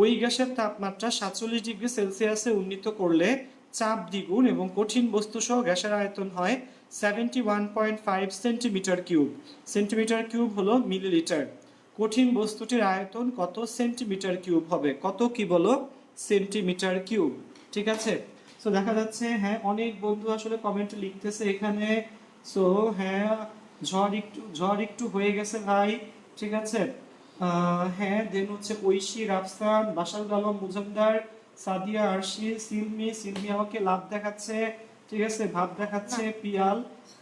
ওই গ্যাসের তাপমাত্রা 47 ডিগ্রি সেলসিয়াসে উন্নীত করলে চাপ দ্বিগুণ এবং কঠিন বস্তু সহ গ্যাসের আয়তন হয় 71.5 সেন্টিমিটার কিউব, সেন্টিমিটার কিউব হলো মিলিলিটার, কঠিন বস্তুটির আয়তন কত সেন্টিমিটার কিউব হবে, কত কি বলো, সেন্টিমিটার কিউব, ঠিক আছে। সো দেখা যাচ্ছে হ্যাঁ অনেক বন্ধু আসলে কমেন্টে লিখতেছে এখানে। সো হ্যাঁ, ঝড় একটু হয়ে গেছে ভাই, ঠিক আছে। হ্যাঁ, দেন হচ্ছে ঐশী, রাফসান, বাশারুল আলম মুজুমদার, সাদিয়া, আরশি, সিলমি আমাকে লাভ দেখাচ্ছে, ঠিক আছে, ভাব দেখাচ্ছে, পিয়াল,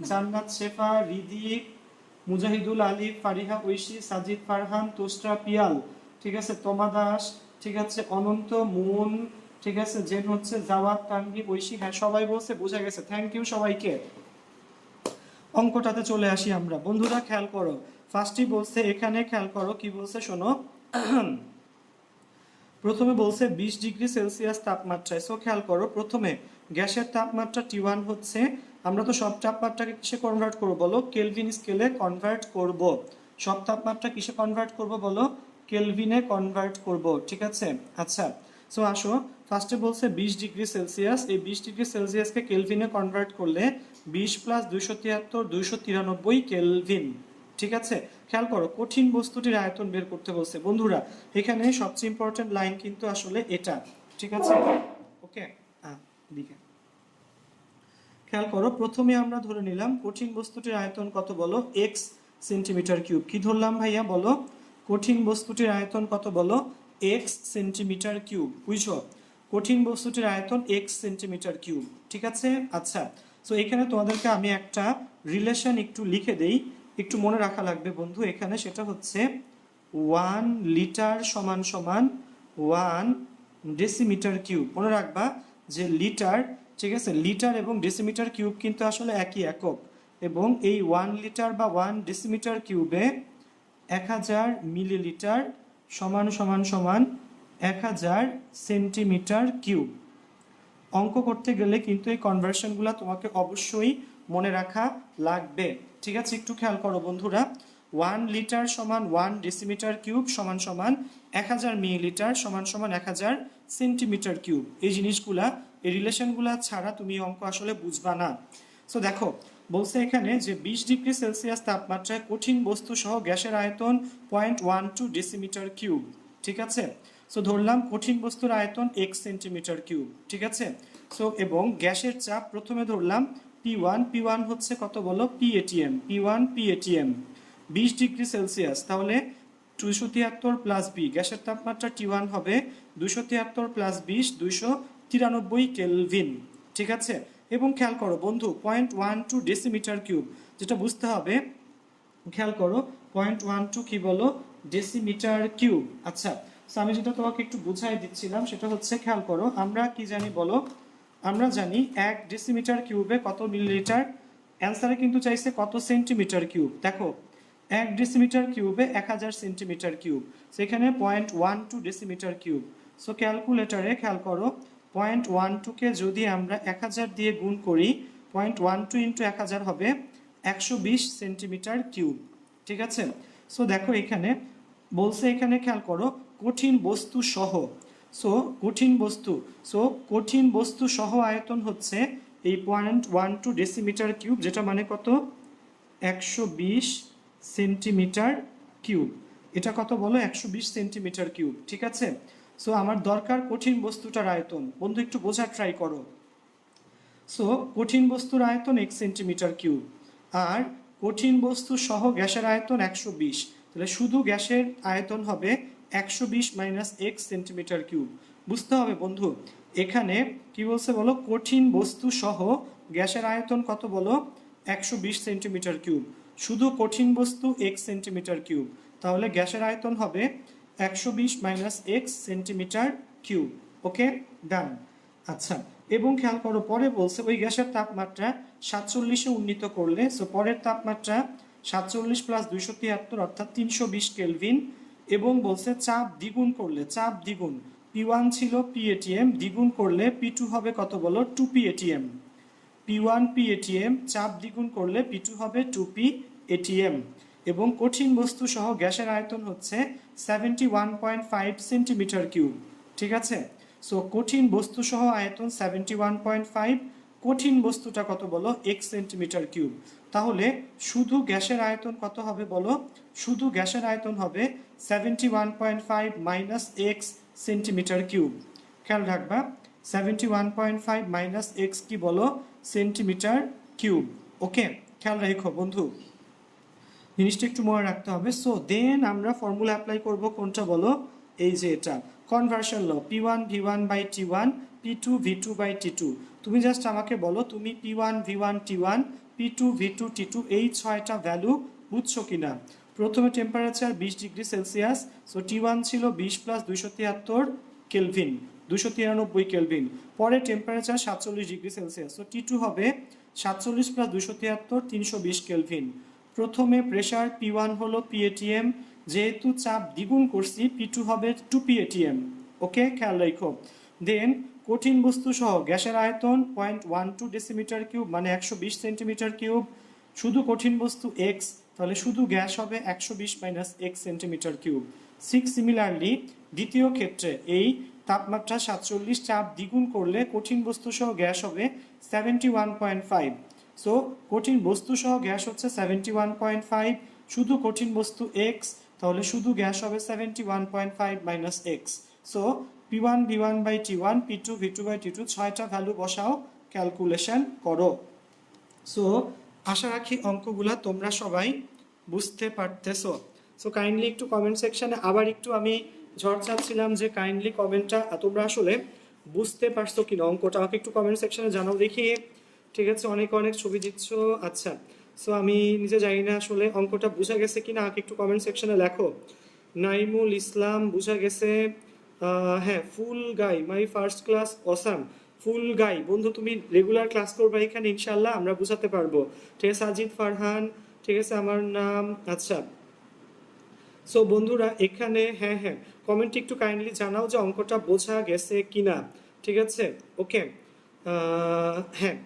জান্নাত, শেফা, রিদি, মুজাহিদুল আলী, ফারিহা, ঐশী, সাজিদ, ফারহান, তোস্টা, পিয়াল, ঠিক আছে, তমা দাস, ঠিক আছে, অনন্ত, মুন, ঠিক আছে, জেন হচ্ছে জাওয়াত, তানভি, ঐশী, হ্যাঁ সবাই বলছে বোঝা গেছে, থ্যাংক ইউ সবাইকে। অঙ্কটাতে চলে আসি আমরা, বন্ধুরা খেয়াল করো, ফার্স্টই বলছে এখানে, খেয়াল করো কি বলছে শোনো, প্রথমে বলছে 20 ডিগ্রি সেলসিয়াস তাপমাত্রায়। সো খেয়াল করো প্রথমে গ্যাসের তাপমাত্রা T1 হচ্ছে, আমরা তো সব তাপমাত্রাকে কিসে কনভার্ট করব বলো, কেলভিন স্কেলে কনভার্ট করব, সব তাপমাত্রা কিসে কনভার্ট করব বলো, কেলভিনে কনভার্ট করব, ঠিক আছে। আচ্ছা, সো আসো, ফার্স্টে বলছে 20 ডিগ্রি সেলসিয়াস, এই 20 ডিগ্রি সেলসিয়াসকে কেলভিনে কনভার্ট করলে 20 প্লাস 273 293 কেলভিন, ঠিক আছে। খেয়াল করো কঠিন বস্তুটির আয়তন বের করতে বলছে বন্ধুরা, এখানে সবচেয়ে ইম্পর্টেন্ট লাইন কিন্তু আসলে এটা, ঠিক আছে, ওকে। দিকে খেয়াল করো, প্রথমে আমরা ধরে নিলাম কঠিন বস্তুটির আয়তন কত বলো, এক্স সেন্টিমিটার কিউব। কি ধরলাম ভাইয়া বলো? কঠিন বস্তুটির আয়তন কত বলো? X centimetre cube. বুঝছো? কঠিন বস্তুটির আয়তন এক্স সেন্টিমিটার কিউব। ঠিক আছে? আচ্ছা, সো এখানে তোমাদেরকে আমি একটা রিলেশন একটু লিখে দেই, একটু মনে রাখা লাগবে বন্ধু এখানে। সেটা হচ্ছে 1 লিটার সমান সমান 1 ডেসিমিটার কিউব। মনে রাখবা যে লিটার, ঠিক আছে, লিটার এবং ডেসিমিটার কিউব কিন্তু আসলে একই একক, এবং এই 1 লিটার বা 1 ডেসিমিটার কিউবে 1000 মিলিলিটার সমান সমান সমান 1000 সেন্টিমিটার কিউব। অঙ্ক করতে গেলে কিন্তু এই কনভার্সনগুলো তোমাকে অবশ্যই মনে রাখা লাগবে। ঠিক আছে, একটু খেয়াল করো বন্ধুরা। 1 লিটার সমান 1 ডেসিমিটার কিউব সমান সমান 1000 মিলিলিটার সমান সমান 1000 সেন্টিমিটার কিউব। এই জিনিসগুলা, এই রিলেশনগুলা ছাড়া তুমি অঙ্ক আসলে বুঝবা না। সো দেখো, বলছে এখানে যে 20 ডিগ্রি সেলসিয়াস তাপমাত্রায় কঠিন বস্তু সহ গ্যাসের আয়তন 0.12 ডেসিমিটার কিউব। ঠিক আছে, সো ধরলাম কঠিন বস্তুর আয়তন এক্স সেন্টিমিটার কিউব। ঠিক আছে, সো এবং গ্যাসের চাপ প্রথমে ধরলাম P1। P1 হচ্ছে কত বলো? PATM। P1 PATM 20 degree Celsius, তাহলে 273 প্লাস বি, গ্যাসের তাপমাত্রা T1 হবে 273 প্লাস 20 293 কেলভিন। ঠিক আছে, এবং খেয়াল করো বন্ধু 0.12 ডেসিমিটার কিউব, যেটা বুঝতে হবে, খেয়াল করো 0.12 কি বলো? Decimetre cube. আচ্ছা, তো আমি যেটা তোমাকে একটু বুঝাই দিচ্ছিলাম সেটা হচ্ছে, খেয়াল করো, আমরা কি জানি বলো? আমরা জানি 1 ডেসিমিটার কিউবে কত মিলিলিটার। অ্যান্সারে কিন্তু চাইছে কত সেন্টিমিটার কিউব। দেখো, 1 ডেসিমিটার কিউবে 1000 সেন্টিমিটার কিউব, সেখানে 0.12 ডেসিমিটার কিউব। সো ক্যালকুলেটারে খেয়াল করো, 0.12কে যদি আমরা 1000 দিয়ে গুণ করি, 0.12 ইন্টু 1000 হবে 120 সেন্টিমিটার কিউব। ঠিক আছে, সো দেখো এখানে বলছে, এখানে খেয়াল করো কঠিন বস্তু সহ, সো কঠিন বস্তু, সো কঠিন বস্তু সহ আয়তন হচ্ছে এই 0.12 ডেসিমিটার কিউব, যেটা মানে কত? 120 সেন্টিমিটার কিউব। এটা কত বলো? 120 সেন্টিমিটার কিউব। ঠিক আছে, সো আমার দরকার কঠিন বস্তুটার আয়তন। বন্ধু একটু বোঝার ট্রাই করো। সো কঠিন বস্তুর আয়তন এক্স সেন্টিমিটার কিউব, আর কঠিন বস্তু সহ গ্যাসের আয়তন 120, তাহলে শুধু গ্যাসের আয়তন হবে 120 মাইনাস এক্স সেন্টিমিটার কিউব। বুঝতে হবে বন্ধু, এখানে কি বলছে বলো? কঠিন বস্তু সহ গ্যাসের আয়তন কত বলো? 120 সেন্টিমিটার কিউব। শুধু কঠিন বস্তু এক্স সেন্টিমিটার কিউব, তাহলে গ্যাসের আয়তন হবে 120 মাইনাস এক্স সেন্টিমিটার কিউব। ওকে, ডান। আচ্ছা, এবং খেয়াল করো পরে বলছে ওই গ্যাসের তাপমাত্রা 47-এ উন্নীত করলে, সো পরের তাপমাত্রা 47 প্লাস 273 অর্থাৎ 320 কেলভিন, এবং বলছে চাপ দ্বিগুণ করলে, চাপ দ্বিগুণ, P1 ছিল PATM, দ্বিগুণ করলে P2 হবে কত বলো? 2 PATM। P1 PATM, চাপ দ্বিগুণ করলে P2 হবে 2 PATM। এবং কঠিন বস্তু সহ গ্যাসের আয়তন হচ্ছে 71.5 সেন্টিমিটার কিউব। ঠিক আছে, সো কঠিন বস্তু সহ আয়তন 71.5, কঠিন বস্তুটা কত বলো? X centimetre cube. তাহলে শুধু গ্যাসের আয়তন কত হবে বলো? শুধু গ্যাসের আয়তন হবে 71.5 মাইনাস এক্স সেন্টিমিটার কিউব। খেয়াল রাখবা, 71.5 মাইনাস এক্স কি বলো? Centimetre cube. ওকে, খেয়াল রাখো বন্ধু, জিনিসটা একটু মনে রাখতে হবে। সো দেন আমরা ফর্মুলা অ্যাপ্লাই করব কোনটা বলো? এই যে এটা conversion law, P1 V1 by T1, P2 V2 by T2। তুমি জাস্ট আমাকে বলো তুমি P1 V1 T1, P2 V2 T2 এই 6টা ভ্যালু বুঝছো কিনা। প্রথমে temperature 20 degree Celsius, so T1 ছিল 20 প্লাস 273 কেলভিন, 293 কেলভিন। পরে temperature 47 degree Celsius, so T2 হবে 47 প্লাস 273 320 কেলভিন। প্রথমে প্রেসার P1 হলো PATM, যেহেতু চাপ দ্বিগুণ করছি P2 হবে 2 PATM। ওকে, খেয়াল রাখো। দেন কঠিন বস্তু সহ গ্যাসের আয়তন 0.12 ডেসিমিটার কিউব, মানে 120 সেন্টিমিটার কিউব। শুধু কঠিন বস্তু এক্স, তাহলে শুধু গ্যাস হবে 120 minus x centimetre cube. Similarly দ্বিতীয় ক্ষেত্রে এই তাপমাত্রা 47, চাপ দ্বিগুণ করলে কঠিন বস্তু সহ গ্যাস হবে 71.5। সো কঠিন বস্তু সহ গ্যাস হচ্ছে 71.5, শুধু কঠিন বস্তু এক্স, তাহলে শুধু গ্যাস হবে 71.5 minus X. So P1 V1 by T1, P2 V2 by T2, 6টা ভ্যালু বসাও, ক্যালকুলেশন করো। সো আশা রাখি অঙ্কগুলা তোমরা সবাই বুঝতে পারতেছো? সো কাইন্ডলি একটু কমেন্ট সেকশনে আবার একটু আমি ঝড় চাচ্ছিলাম যে কাইন্ডলি কমেন্টটা তোমরা আসলে বুঝতে পারছো কিনা অঙ্কটা, আমাকে একটু কমেন্ট সেকশনে জানাও দেখি। ঠিক আছে, অনেক অনেক ছবি দিচ্ছ। আচ্ছা, সো আমি নিজে জানি না আসলে অঙ্কটা বোঝা গেছে কিনা, আমাকে একটু কমেন্ট সেকশনে লেখো। নাইমুল ইসলাম বোঝা গেছে। হ্যাঁ, ফুল গাই মাই ফার্স্ট ক্লাস অসাম। ফুল গাই বন্ধু, তুমি রেগুলার ক্লাস করবে এখানে, ইনশাল্লাহ আমরা বুঝাতে পারবো। ঠিক আছে, সাজিদ ফারহান, ঠিক আছে আমার নাম। আচ্ছা, সো বন্ধুরা এখানে হ্যাঁ হ্যাঁ কমেন্ট একটু কাইন্ডলি জানাও যে অঙ্কটা বোঝা গেছে কিনা। ঠিক আছে, ওকে। হ্যাঁ,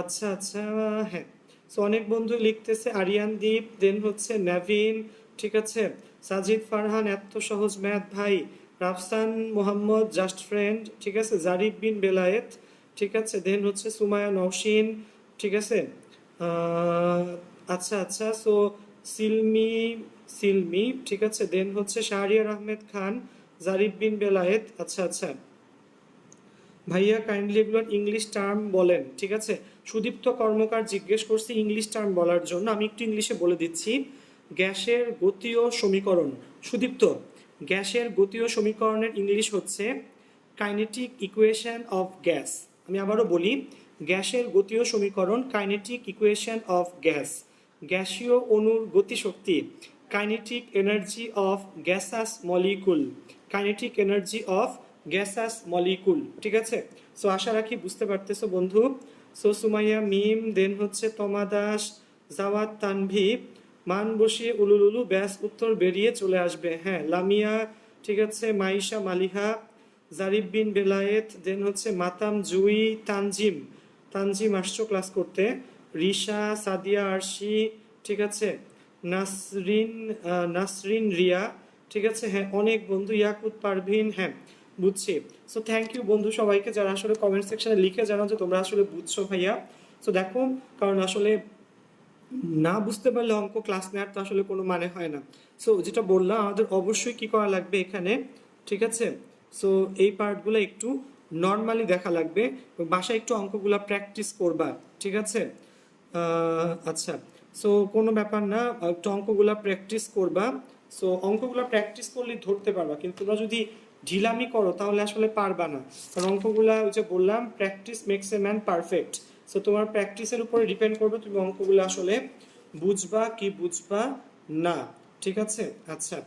আচ্ছা আচ্ছা, হ্যাঁ। সো অনেক বন্ধু লিখতেছে, আরিয়ান দীপ, দেন হচ্ছে নাভিন, ঠিক আছে, সাজিদ ফারহান, এত সহজ ম্যাথ ভাই, রাফসান মোহাম্মদ, জাস্ট ফ্রেন্ড, ঠিক আছে, জারিফ বিন বেলায়েত, ঠিক আছে, দেন হচ্ছে সুমায়া নওশিন, ঠিক আছে। আহ, আচ্ছা আচ্ছা, সো সিলমি, সিলমি, ঠিক আছে, দেন হচ্ছে শাহরিয়ার আহমেদ খান, জারিফ বিন বেলায়েত। আচ্ছা আচ্ছা ভাইয়া, কাইন্ডলি এগুলোর ইংলিশ টার্ম বলেন। ঠিক আছে, সুদীপ্ত কর্মকার জিজ্ঞেস করছি ইংলিশ টার্ম বলার জন্য, আমি একটু ইংলিশে বলে দিচ্ছি। গ্যাসের গতীয় সমীকরণ, সুদীপ্ত, গ্যাসের গতীয় সমীকরণের ইংলিশ হচ্ছে কাইনেটিক ইকুয়েশন অফ গ্যাস। আমি আবারও বলি, গ্যাসের গতীয় সমীকরণ কাইনেটিক ইকুয়েশন অফ গ্যাস। গ্যাসীয় অণুর গতিশক্তি, kinetic energy of gaseous molecule, kinetic energy of gaseous molecule. ঠিক আছে, সো আশা রাখি বুঝতে পারতেছো বন্ধু। সো সুমাইয়া মিম, দেন হচ্ছে তমা দাস, জাওয়াত তানভি, মান বসিয়ে উলুলুলু, ব্যাস উত্তর বেরিয়ে চলে আসবে। হ্যাঁ, লামিয়া, ঠিক আছে, মাইশা মালিহা, জারিফ বিন বেলায়েত, দেন হচ্ছে মাতাম জুই, তানজিম, তানজিম আসছো ক্লাস করতে, রিশা, সাদিয়া আরশি, ঠিক আছে, নাসরিন, নাসরিন রিয়া, ঠিক আছে, হ্যাঁ অনেক বন্ধু, ইয়াকুত পারভিন, হ্যাঁ বুঝছি। সো থ্যাংক ইউ বন্ধু সবাইকে যারা আসলে কমেন্ট সেকশনে লিখে জানাও যে তোমরা আসলে বুঝছো ভাইয়া। সো দেখো, কারণ আসলে না বুঝতে পারলে অঙ্ক ক্লাস নেওয়ার তো আসলে কোনো মানে হয় না। সো যেটা বললাম, আমাদের অবশ্যই কি করা লাগবে এখানে, ঠিক আছে, সো এই পার্টগুলো একটু নর্মালি দেখা লাগবে, বাসায় একটু অঙ্কগুলা প্র্যাকটিস করবা। ঠিক আছে, আচ্ছা, সো কোনো ব্যাপার না, একটু অঙ্কগুলা প্র্যাকটিস করবা। সো অঙ্কগুলা প্র্যাকটিস করলে ধরতে পারবা, কিন্তু তোমরা যদি ঢিলামি করো তাহলে আসলে পারবা না। কারণ অঙ্কগুলা ওই যে বললাম, practice makes a man perfect. So তোমার প্র্যাকটিসের উপরে ডিপেন্ড করবে তুমি অঙ্কগুলো আসলে বুঝবা কি বুঝবা না। ঠিক আছে, আচ্ছা,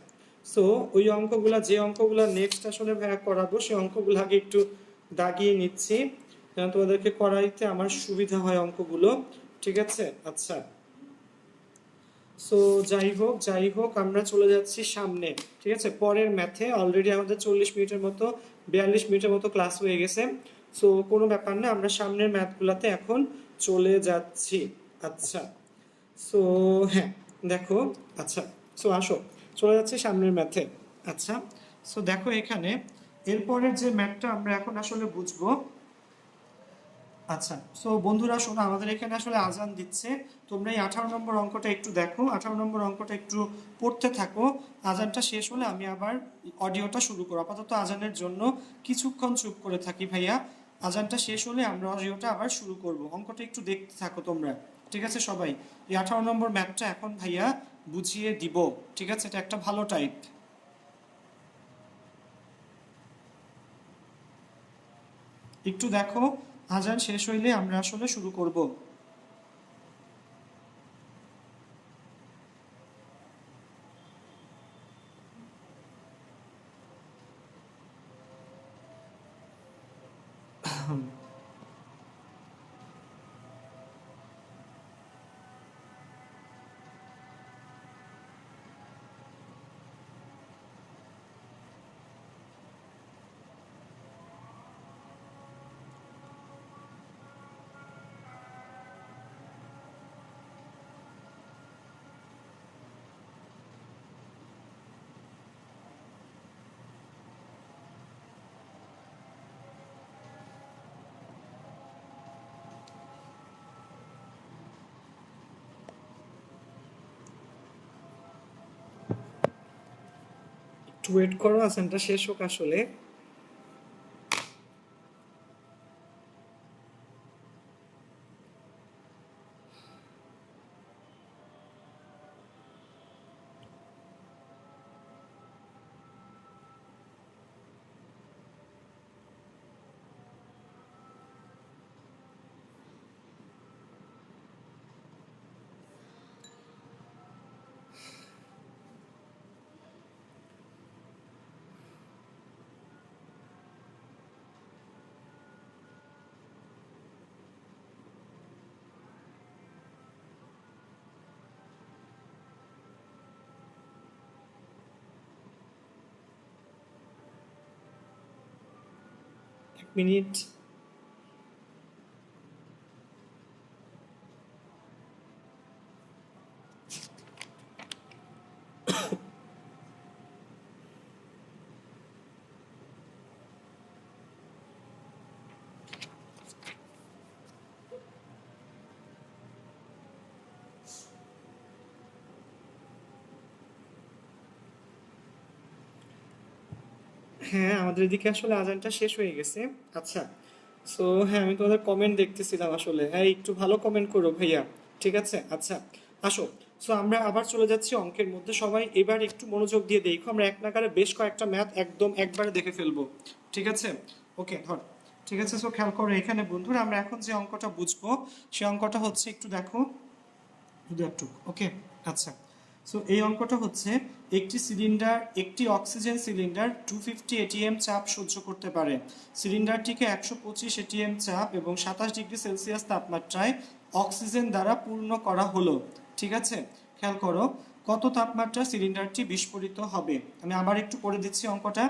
সো ওই অঙ্কগুলা, যে অঙ্কগুলা নেক্সট আসলে ভাইয়া করাবো, সেই অঙ্কগুলো আগে একটু দাগিয়ে নিচ্ছি যেন তোমাদেরকে করাইতে আমার সুবিধা হয় অঙ্কগুলো। ঠিক আছে, আচ্ছা, সো যাই হোক যাই হোক, আমরা চলে যাচ্ছি সামনে। ঠিক আছে, পরের ম্যাথে অলরেডি আমাদের 40 মিনিটের মতো, 42 মিনিটের মতো ক্লাস হয়ে গেছে। সো কোনো ব্যাপার না, আমরা সামনের ম্যাথগুলোতে এখন চলে যাচ্ছি। আচ্ছা, সো হ্যাঁ দেখো, আচ্ছা, সো আসো চলে যাচ্ছি সামনের ম্যাথে। আচ্ছা, সো দেখো এখানে এরপরের যে ম্যাথটা আমরা এখন আসলে বুঝবো। আচ্ছা, সো বন্ধুরা শোনো, আমাদের এখানে আসলে আজান দিচ্ছে, তোমরা এই 18 নম্বর অঙ্কটা একটু দেখো, 18 নম্বর অঙ্কটা একটু পড়তে থাকো। আজানটা শেষ হলে আমি আবার অডিওটা শুরু করবো, আপাতত আজানের জন্য কিছুক্ষণ চুপ করে থাকি ভাইয়া। আজানটা শেষ হলে আমরা অডিওটা আবার শুরু করব, অঙ্কটা একটু দেখতে থাকো তোমরা। ঠিক আছে সবাই, এই 18 নম্বর ম্যাথটা এখন ভাইয়া বুঝিয়ে দিব। ঠিক আছে, এটা একটা ভালো টাইপ। একটু দেখো, আজান শেষ হইলে আমরা আসলে শুরু করব। একটু ওয়েট করো, আসানটা শেষ হোক আসলে। মিনিট। হ্যাঁ, আমাদের এদিকে আসলে আজানটা শেষ হয়ে গেছে। আচ্ছা, সো হ্যাঁ, আমি তোমাদের কমেন্ট দেখতেছিলাম আসলে। হ্যাঁ, একটু ভালো কমেন্ট করো ভাইয়া। ঠিক আছে, আচ্ছা, আসো। সো আমরা আবার চলে যাচ্ছি অঙ্কের মধ্যে। সবাই এবার একটু মনোযোগ দিয়ে দেখো, আমরা এক নাগারে বেশ কয়েকটা ম্যাথ একদম একবারে দেখে ফেলবো। ঠিক আছে, ওকে, ধর। ঠিক আছে, সো খেয়াল করো এখানে বন্ধুরা, আমরা এখন যে অঙ্কটা বুঝবো সেই অঙ্কটা হচ্ছে, একটু দেখো ওকে, আচ্ছা। সো এই অঙ্কটা হচ্ছে, একটি অক্সিজেন সিলিন্ডার 250 এটিএম চাপ সহ্য করতে পারে। সিলিন্ডারটিকে 125 এটিএম চাপ এবং 27 ডিগ্রি সেলসিয়াস তাপমাত্রায় অক্সিজেন দ্বারা পূর্ণ করা হলো। ঠিক আছে, খেয়াল করো কত তাপমাত্রা সিলিন্ডারটি বিস্ফোরিত হবে। আমি আবার একটু করে দিচ্ছি অঙ্কটা।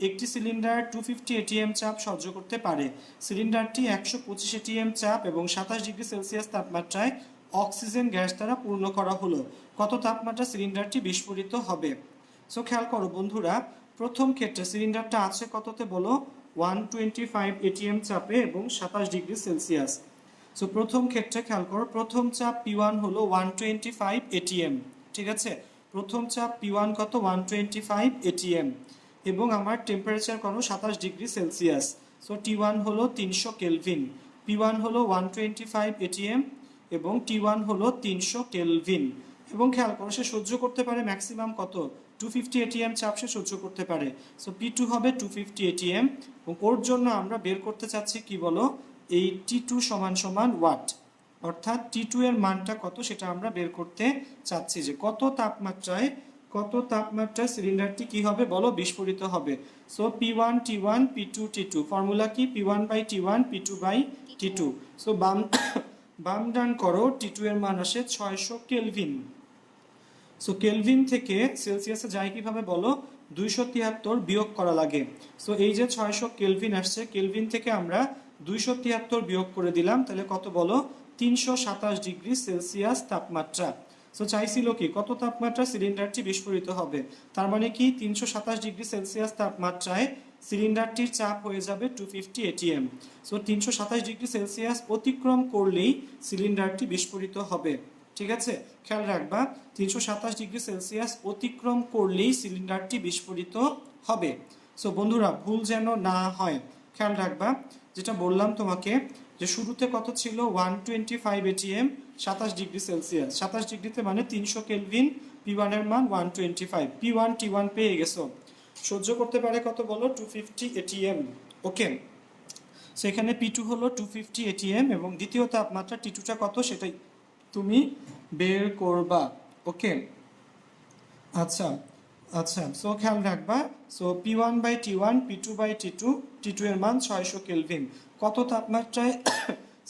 একটি সিলিন্ডার 250 এটিএম চাপ সহ্য করতে পারে। সিলিন্ডারটি 125 এটিএম চাপ এবং 27 ডিগ্রি সেলসিয়াস তাপমাত্রায় অক্সিজেন গ্যাস দ্বারা পূর্ণ করা হলো। কত তাপমাত্রা সিলিন্ডারটি বিস্ফোরিত হবে। সো খেয়াল করো বন্ধুরা, প্রথম ক্ষেত্রে সিলিন্ডারটা আছে কততে বলো, 125 এটিএম চাপে এবং 27 ডিগ্রি সেলসিয়াস। সো প্রথম ক্ষেত্রে খেয়াল করো, প্রথম চাপ P1 হলো 125 এটিএম। ঠিক আছে, প্রথম চাপ P1 কত, 125 এটিএম, এবং আমার টেম্পারেচার করো 27 ডিগ্রি সেলসিয়াস। সো T1 হলো 300 কেলভিন। P1 হলো 125 এটিএম এবং T1 হলো 300 কেলভিন। এবং খেয়াল করো সে সহ্য করতে পারে ম্যাক্সিমাম কত, 250 এটিএম চাপ সে সহ্য করতে পারে। সো P2 হবে 250 এটিএম, এবং ওর জন্য আমরা বের করতে চাচ্ছি কি বলো, এই T2 সমান সমান ওয়াট, অর্থাৎ T2 এর মানটা কত সেটা আমরা বের করতে চাচ্ছি, যে কত তাপমাত্রায় সিলিন্ডারটি কি হবে বলো, বিস্ফোরিত হবে। So P1 T1 P2 T2, formula কি, P1 by T1 P2 by T2। So বাম ডান করো, T2 এর মান আসে 600 কেলভিন। সো কেলভিন থেকে সেলসিয়াসে যায় কিভাবে বলো, 273 বিয়োগ করা লাগে। সো এই যে 600 কেলভিন আসছে, কেলভিন থেকে আমরা 273 বিয়োগ করে দিলাম, তাহলে কত বলো, 327 ডিগ্রি সেলসিয়াস তাপমাত্রা। সো চাইছিল কি, কত তাপমাত্রা সিলিন্ডারটি বিস্ফোরিত হবে। তার মানে কি, 327 ডিগ্রি সেলসিয়াস তাপমাত্রায় সিলিন্ডারটির চাপ হয়ে যাবে 250 এটিএম। সো 327 ডিগ্রি সেলসিয়াস অতিক্রম করলেই সিলিন্ডারটি বিস্ফোরিত হবে। ঠিক আছে, খেয়াল রাখবা, 327 ডিগ্রি সেলসিয়াস অতিক্রম করলেই সিলিন্ডারটি বিস্ফোরিত হবে। সো বন্ধুরা, ভুল যেন না হয়, খেয়াল রাখবা। যেটা বললাম তোমাকে, যে শুরুতে কত ছিল, 125 এটিএম, 27 ডিগ্রি সেলসিয়াস, 27 ডিগ্রিতে মানে 300 কেলভিন, P1 এর মান 125, P1 T1 পেয়ে গেছো। সহ্য করতে পারে কত বলো, 250 এটিএম। ওকে, সেখানে P2 হলো 250 এটিএম, এবং দ্বিতীয় তাপমাত্রা T2টা কত সেটাই তুমি বের করবা। ওকে, আচ্ছা, আচ্ছা, সো খেয়াল রাখবা। So P1 by T1 P2 by T2, T2 এর মান 600 কেলভিন। কত তাপমাত্রায়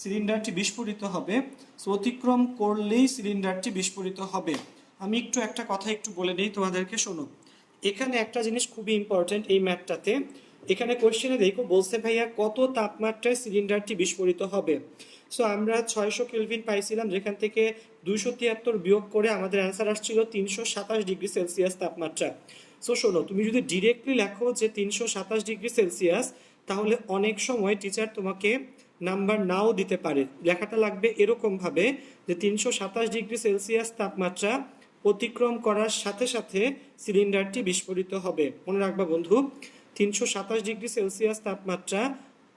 সিলিন্ডারটি বিস্ফোরিত হবে, সো অতিক্রম করলেই সিলিন্ডারটি বিস্ফোরিত হবে। আমি একটা কথা একটু বলে দিই তোমাদেরকে, শোনো। এখানে একটা জিনিস খুবই ইম্পর্টেন্ট এই ম্যাথটাতে। এখানে কোশ্চেনে দেখো বলছে ভাইয়া কত তাপমাত্রায় সিলিন্ডারটি বিস্ফোরিত হবে। সো আমরা 600 কেলভিন পাইছিলাম, যেখান থেকে 273 বিয়োগ করে আমাদের অ্যান্সার আসছিল 327 ডিগ্রি সেলসিয়াস তাপমাত্রা। সো শোনো, তুমি যদি ডিরেক্টলি লেখো যে 327 ডিগ্রি সেলসিয়াস, তাহলে অনেক সময় টিচার তোমাকে নাম্বার নাও দিতে পারে। লেখাটা লাগবে এরকম ভাবে, যে 327 ডিগ্রি সেলসিয়াস তাপমাত্রা অতিক্রম করার সাথে সাথে সিলিন্ডারটি বিস্ফোরিত হবে। মনে রাখবা বন্ধু, 327 ডিগ্রি সেলসিয়াস তাপমাত্রা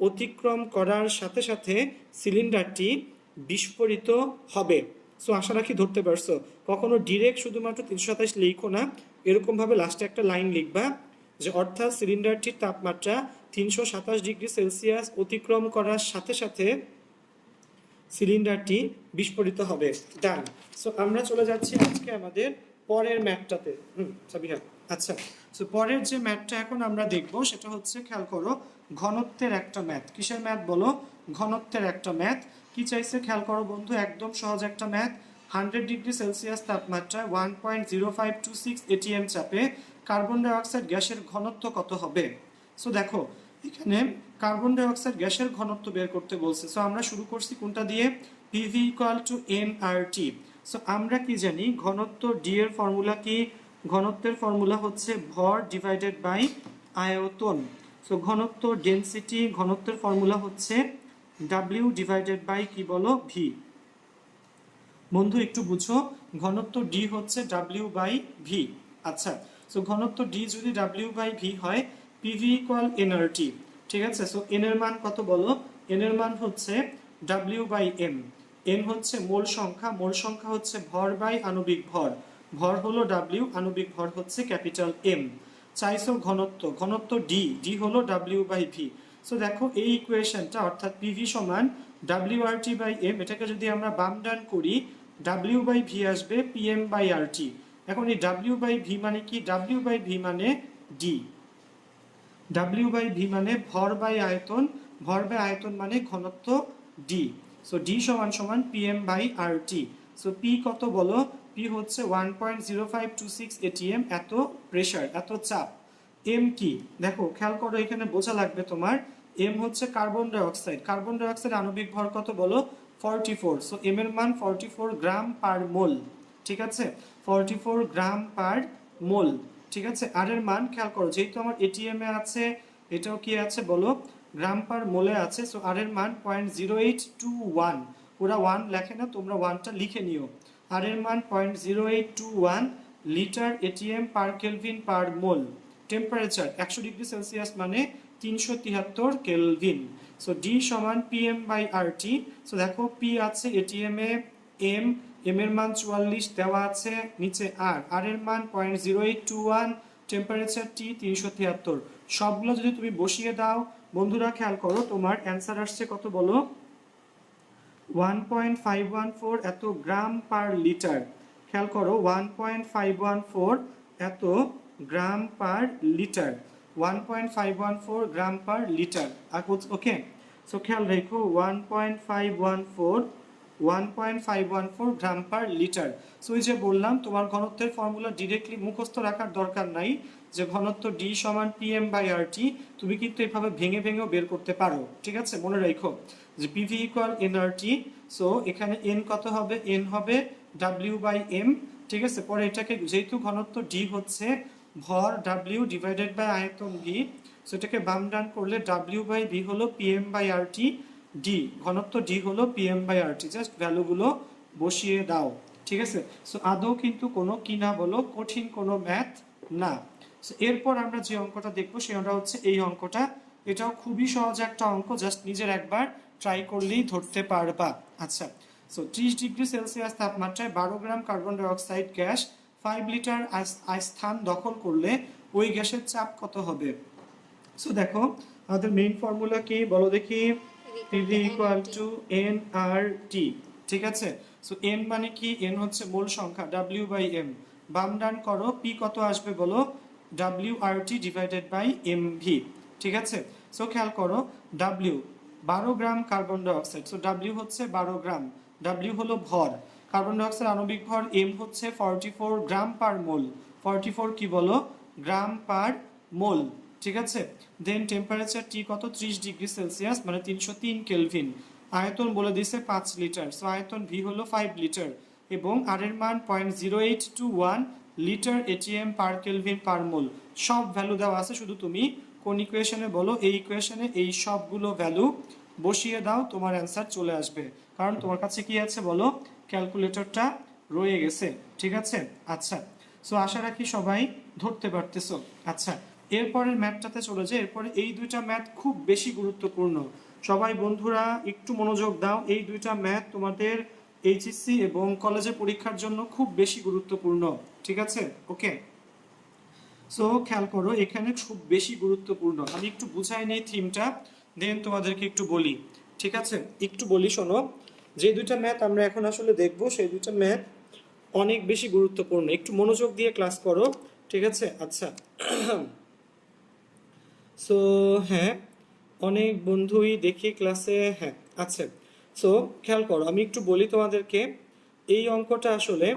অতিক্রম করার সাথে সাথে সিলিন্ডারটি বিস্ফোরিত হবে। সো আশা রাখি ধরতে পারছো। কখনো ডিরেক্ট শুধুমাত্র 327 লিখো না, এরকম ভাবে লাস্টে একটা লাইন লিখবা, যে অর্থাৎ সিলিন্ডারটির তাপমাত্রা 327 ডিগ্রি সেলসিয়াস অতিক্রম করার সাথে সাথে সিলিন্ডারটি বিস্ফোরিত হবে। ডান। সো আমরা চলে যাচ্ছি আজকে আমাদের পরের ম্যাথটাতে। সাবিহা, আচ্ছা। সো পরের যে ম্যাথটা এখন আমরা দেখব সেটা হচ্ছে, খেয়াল করো, ঘনত্বের একটা ম্যাথ। কিসের ম্যাথ বলো, ঘনত্বের একটা ম্যাথ। কি চাইছে খেয়াল করো বন্ধু, একদম সহজ একটা ম্যাথ। 100 ডিগ্রি সেলসিয়াস তাপমাত্রায় 1.0526 এটিএম চাপে কার্বন ডাইঅক্সাইড গ্যাসের ঘনত্ব কত হবে। সো দেখো, এখানে কার্বন ডাই অক্সাইড গ্যাসের ঘনত্ব বের করতে বলছে। সো আমরা শুরু করছি কোনটা দিয়ে, PV equal to nRT. So আমরা কি জানি ঘনত্ব ডি এর ফর্মুলা কি, ঘনত্বের ফর্মুলা হচ্ছে ভর ডিভাইডেড বাই আয়তন। সো ঘনত্ব ডেনসিটি, ঘনত্বের ফর্মুলা হচ্ছে ডাব্লিউ ডিভাইডেড বাই কি বলো, ভি। বন্ধু একটু বুঝো, ঘনত্ব ডি হচ্ছে ডাব্লিউ বাই ভি। আচ্ছা, সো ঘনত্ব ডি যদি ডাব্লিউ বাই ভি হয়, পিভি ইকুয়াল এনআরটি। ঠিক আছে, সো এন এর মান কত বলো, এন এর মান হচ্ছে ডাব্লিউ বাই এম। এন হচ্ছে মোল সংখ্যা, মোল সংখ্যা হচ্ছে ভর বাই আণবিক ভর, ভর হলো ডাব্লিউ, আণবিক ভর হচ্ছে ক্যাপিটাল এম। চাইছো ঘনত্ব, ঘনত্ব ডি, ডি হলো ডাব্লিউ বাই ভি। সো দেখো এই ইকুয়েশনটা অর্থাৎ পিভি সমান W R T by M, এটাকে যদি আমরা বাম ডান করি, ডাব্লিউ বাই ভি আসবে পিএম বাই আর টি। এখন এই ডাব্লিউ বাই ভি মানে কি, ডাব্লিউ বাই ভি মানে ডি, ডাব্লিউ বাই ভি মানে ভর বাই আয়তন, ভর বাই আয়তন মানে ঘনত্ব ডি। সো ডি সমান সমান PM by R T. So P কত বলো, পি হচ্ছে 1.0526 এটিএম, এত প্রেসার, এত চাপ। এম কি দেখো, খেয়াল করো এখানে বোঝা লাগবে তোমার, এম হচ্ছে carbon die oxide, carbon die oxide আণবিক ভর কত বলো, 44। সো এম এর মান 44 গ্রাম পার মোল। ঠিক আছে, 44 গ্রাম পার মোল। ঠিক আছে, আর এর মান খেয়াল করো, যেহেতু আমার এটিএম এ আছে, এটাও কি আছে বলো, গ্রাম পার মোলে আছে। সো আর এর মান 0.0821, ওরা 1 লেখে না, তোমরা 1টা লিখে নিও। আর এর মান 0.0821 litre ATM per kelvin per mole. Temperature 100 degree Celsius মানে 373 কেলভিন। সো ডি সমান PM by R T. So দেখো পি আছে এটিএম এ, এম, এম এর মান 44 দেওয়া আছে, নিচে আর, আর এর মান 0.0821, টেম্পারেচার টি 373। সবগুলো যদি তুমি বসিয়ে দাও বন্ধুরা, খেয়াল করো তোমার অ্যান্সার আসছে কত বলো, 1.514 এত গ্রাম পার লিটার। খেয়াল করো 1.514 এত গ্রাম পার লিটার, 1.514 গ্রাম পার লিটার। ওকে, সো খেয়াল রেখো 1.514 গ্রাম পার লিটার। সো এই যে বললাম তোমার ঘনত্বের ফর্মুলা ডিরেক্টলি মুখস্থ রাখার দরকার নাই, যে ঘনত্ব ডি সমান পিএম বাই আর টি, তুমি কিন্তু এভাবে ভেঙে ভেঙেও বের করতে পারো। ঠিক আছে, মনে রাখো যে পিভি ইকুয়াল এনআরটি। সো এখানে এন কত হবে, এন হবে ডাব্লিউ বাই এম। ঠিক আছে, পরে এটাকে যেহেতু ঘনত্ব ডি হচ্ছে ভর ডাব্লিউ ডিভাইডেড বাই আয়তন ভি, সো এটাকে বাম ডান করলে ডাব্লিউ বাই ভি হলো PM by R T, D ঘনত্ব ডি হলো PM by R T. Just ভ্যালুগুলো বসিয়ে দাও। ঠিক আছে, সো আদৌ কিন্তু কোনো কি না বলো, কঠিন কোনো ম্যাথ না। সো এরপর আমরা যে অঙ্কটা দেখবো সেটা হচ্ছে এই অঙ্কটা, এটাও খুবই সহজ একটা অঙ্ক, জাস্ট নিজের একবার ট্রাই করলেই ধরতে পারবা। আচ্ছা, সো 30 ডিগ্রি সেলসিয়াস তাপমাত্রায় 12 গ্রাম carbon die oxide gas 5 litre স্থান দখল করলে ওই গ্যাসের চাপ কত হবে। সো দেখো আমাদের মেইন ফর্মুলা কি বলো দেখি, পিভি ইকুয়াল টু এন আর টি। ঠিক আছে, সো এন মানে কি, এন হচ্ছে মোল সংখ্যা, ডাব্লিউ বাই এম। বাম ডান করো, পি কত আসবে বলো, W R T divided by M V. ঠিক আছে, সো খেয়াল করো ডাব্লিউ 12 গ্রাম carbon dioxide, so W হচ্ছে 12 গ্রাম, ডাব্লিউ হলো ভর, কার্বন ডাই অক্সাইড আণবিক ভর এম হচ্ছে 44 গ্রাম পার মোল, 44 কি বলো, গ্রাম পার মোল। ঠিক আছে, দেন টেম্পারেচার টি কত, 30 ডিগ্রি সেলসিয়াস মানে 303 কেলভিন। আয়তন বলে দিছে 5 লিটার, সো আয়তন ভি হলো 5 লিটার, এবং আর এর মান 0.0821 litre ATM per kelvin per mole. সব ভ্যালু দেওয়া আছে, শুধু তুমি কোন ইকুয়েশনে বলো, এই ইকুয়েশনে এই সবগুলো ভ্যালু বসিয়ে দাও, তোমার অ্যান্সার চলে আসবে। কারণ তোমার কাছে কি আছে বলো, ক্যালকুলেটরটা রয়ে গেছে। ঠিক আছে, আচ্ছা, সো আশা রাখি সবাই ধরতে পারতেছো। আচ্ছা, এরপরের ম্যাথটাতে চলে যায়। এরপরে এই দুইটা ম্যাথ খুব বেশি গুরুত্বপূর্ণ, সবাই বন্ধুরা একটু মনোযোগ দাও। এই দুইটা ম্যাথ তোমাদের এইচএসসি এবং কলেজে পরীক্ষার জন্য খুব বেশি গুরুত্বপূর্ণ। ঠিক আছে, ওকে, সো খেয়াল করো এখানে খুব বেশি গুরুত্বপূর্ণ। আমি একটু বুঝাই নেই থিমটা, দেন তোমাদেরকে একটু বলি। ঠিক আছে, একটু বলি শোনো, যে দুইটা ম্যাথ আমরা এখন আসলে দেখবো সেই দুইটা ম্যাথ অনেক বেশি গুরুত্বপূর্ণ, একটু মনোযোগ দিয়ে ক্লাস করো। ঠিক আছে, আচ্ছা, সো হ্যাঁ, অনেক বন্ধুই দেখি ক্লাসে, হ্যাঁ আচ্ছা, সো খেয়াল করো আমি একটু বলি তোমাদেরকে, এই অঙ্কটা আসলে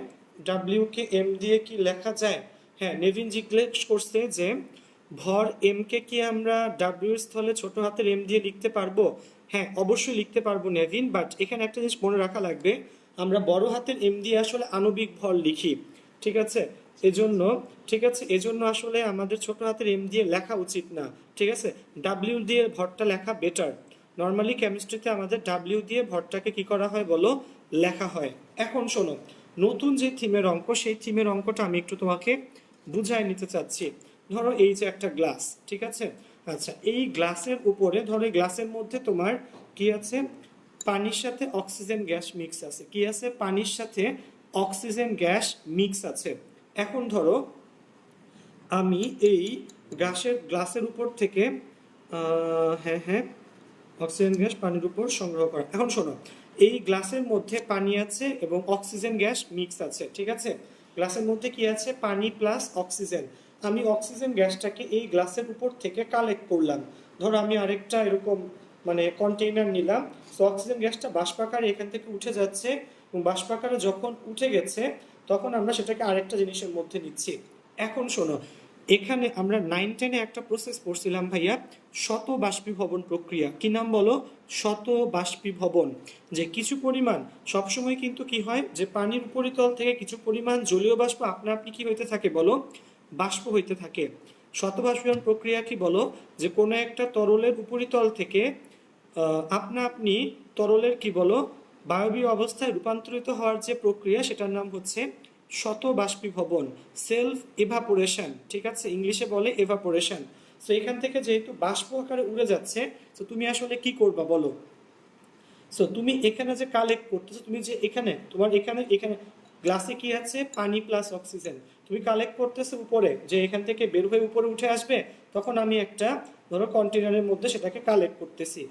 ডাব্লিউ কে এম দিয়ে কি লেখা যায়। হ্যাঁ, নেভিন জিজ্ঞেস করছে যে ভর এম কে কি আমরা ডাব্লিউ এর স্থলে ছোট হাতের এম দিয়ে লিখতে পারবো? হ্যাঁ, অবশ্যই লিখতে পারবো নেভিন, বাট এখানে একটা জিনিস মনে রাখা লাগবে, আমরা বড় হাতের এম দিয়ে আসলে আণবিক ভর লিখি, ঠিক আছে? এজন্য ঠিক আছে, এজন্য আসলে আমাদের ছোট হাতের এম দিয়ে লেখা উচিত না, ঠিক আছে? ডাব্লিউ দিয়ে ভরটা লেখা বেটার। নর্মালি কেমিস্ট্রিতে আমাদের ডাব্লিউ দিয়ে ভরটাকে কি করা হয় বলো, লেখা হয়। এখন শোনো, নতুন যে থিমের অঙ্ক, সেই থিমের অঙ্কটা আমি একটু তোমাকে বুঝাই নিতে চাচ্ছি। ধরো এই যে একটা গ্লাস, ঠিক আছে? আচ্ছা, এই গ্লাসের উপরে ধরো, এই গ্লাসের মধ্যে তোমার কি আছে, পানির সাথে অক্সিজেন গ্যাস মিক্স আছে। কি আছে? পানির সাথে অক্সিজেন গ্যাস মিক্স আছে। এখন ধরো আমি এই গ্লাসের উপর থেকে হ্যাঁ হ্যাঁ, অক্সিজেন গ্যাস পানির উপর সংগ্রহ করা। এখন শোনো, এই গ্লাসের মধ্যে পানি আছে এবং অক্সিজেন গ্যাস মিক্স আছে, ঠিক আছে? গ্লাসের মধ্যে কি আছে? পানি প্লাস অক্সিজেন। আমি অক্সিজেন গ্যাসটাকে এই গ্লাসের উপর থেকে কালেক্ট করলাম। ধরো আমি আরেকটা এরকম মানে কন্টেইনার নিলাম। তো অক্সিজেন গ্যাসটা বাষ্পাকারে এখান থেকে উঠে যাচ্ছে, এবং বাষ্পাকারে যখন উঠে গেছে তখন আমরা সেটাকে আরেকটা জিনিসের মধ্যে নিচ্ছি। এখন শোনো, এখানে আমরা 9-10-এ একটা প্রসেস পড়ছিলাম ভাইয়া, শত বাষ্পীভবন প্রক্রিয়া। কি নাম বলো? শত বাষ্পীভবন। যে কিছু পরিমাণ সবসময় কিন্তু কি হয়, যে পানির উপরিতল থেকে কিছু পরিমাণ জলীয় বাষ্প আপনা আপনি কি হইতে থাকে বলো, বাষ্প হইতে থাকে। শত বাষ্পীভবন প্রক্রিয়া কি বলো, যে কোনো একটা তরলের উপরিতল থেকে আপনা আপনি তরলের কি বলো, বায়বীয় অবস্থায় রূপান্তরিত হওয়ার যে প্রক্রিয়া, সেটার নাম হচ্ছে শত বাষ্পীভবন, সেলফ এভাপোরেশন, ঠিক আছে? ইংলিশে বলে এভাপোরেশন। তো এখান থেকে যেহেতু বাষ্প আকারে উড়ে যাচ্ছে, তো তুমি আসলে কি করবা বলো? সো তুমি এখানে যে কালেক্ট করতেছো, তুমি যে এখানে তোমার এখানে এখানে গ্লাসে কি আছে? পানি প্লাস অক্সিজেন। তুমি কালেক্ট করতেছো উপরে, যে এখান থেকে বের হয়ে উপরে উঠে আসবে, তখন আমি একটা ধরো কন্টেনারের মধ্যে সেটাকে কালেক্ট করতেছি।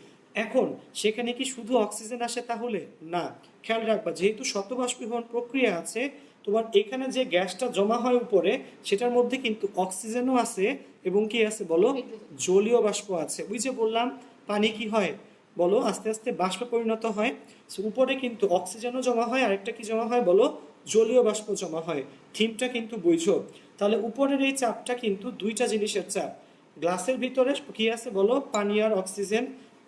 এখন সেখানে কি শুধু অক্সিজেন আসে? তাহলে না। খেয়াল রাখবা, যেহেতু শতবাষ্পীভবন প্রক্রিয়া আছে, তোমার এখানে যে গ্যাসটা জমা হয় উপরে, সেটার মধ্যে কিন্তু অক্সিজেনও আছে এবং কি আছে বলো, জলীয় বাষ্প আছে। ওই যে বললাম, পানি কি হয় বলো, আস্তে আস্তে বাষ্পে পরিণত হয়। So, উপরে কিন্তু অক্সিজেনও জমা হয়, আরেকটা কি জমা হয় বলো, জলীয় বাষ্প জমা হয়। থিমটা কিন্তু বুঝো। তাহলে উপরের এই চাপটা কিন্তু দুইটা জিনিসের চাপ। গ্লাসের ভিতরে কি আছে বলো, পানি আর অক্সিজেন।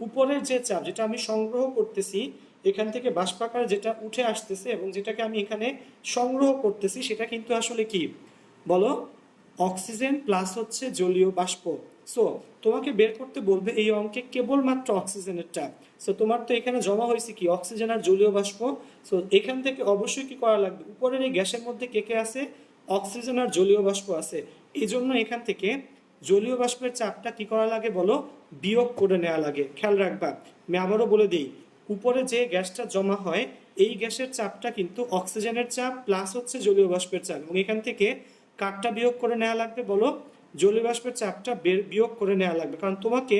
উপরের যে চাপ, যেটা আমি সংগ্রহ করতেছি এখান থেকে বাষ্পাকার, যেটা উঠে আসতেছে এবং যেটাকে আমি এখানে সংগ্রহ করতেছি, সেটা কিন্তু আসলে কি বলো, অক্সিজেন প্লাস হচ্ছে জলীয় বাষ্প। সো তোমাকে বের করতে বলবে এই অঙ্কে কেবলমাত্র অক্সিজেনের চাপ। সো তোমার তো এখানে জমা হয়েছে কি, অক্সিজেন আর জলীয় বাষ্প। সো এখান থেকে অবশ্যই কি করা লাগবে, উপরের এই গ্যাসের মধ্যে কে কে আছে, অক্সিজেন আর জলীয় বাষ্প আছে। এই জন্য এখান থেকে জলীয় বাষ্পের চাপটা কি করা লাগে বলো, বিয়োগ করে নেওয়া লাগে। খেয়াল রাখবা, আমি আবারও বলে দিই, উপরে যে গ্যাসটা জমা হয়, এই গ্যাসের চাপটা কিন্তু অক্সিজেনের চাপ প্লাস হচ্ছে জলীয় বাষ্পের চাপ, এবং এখান থেকে কারটা বিয়োগ করে নেওয়া লাগবে বলো, জলীয় বাষ্পের চাপটা বিয়োগ করে নেওয়া লাগবে। কারণ তোমাকে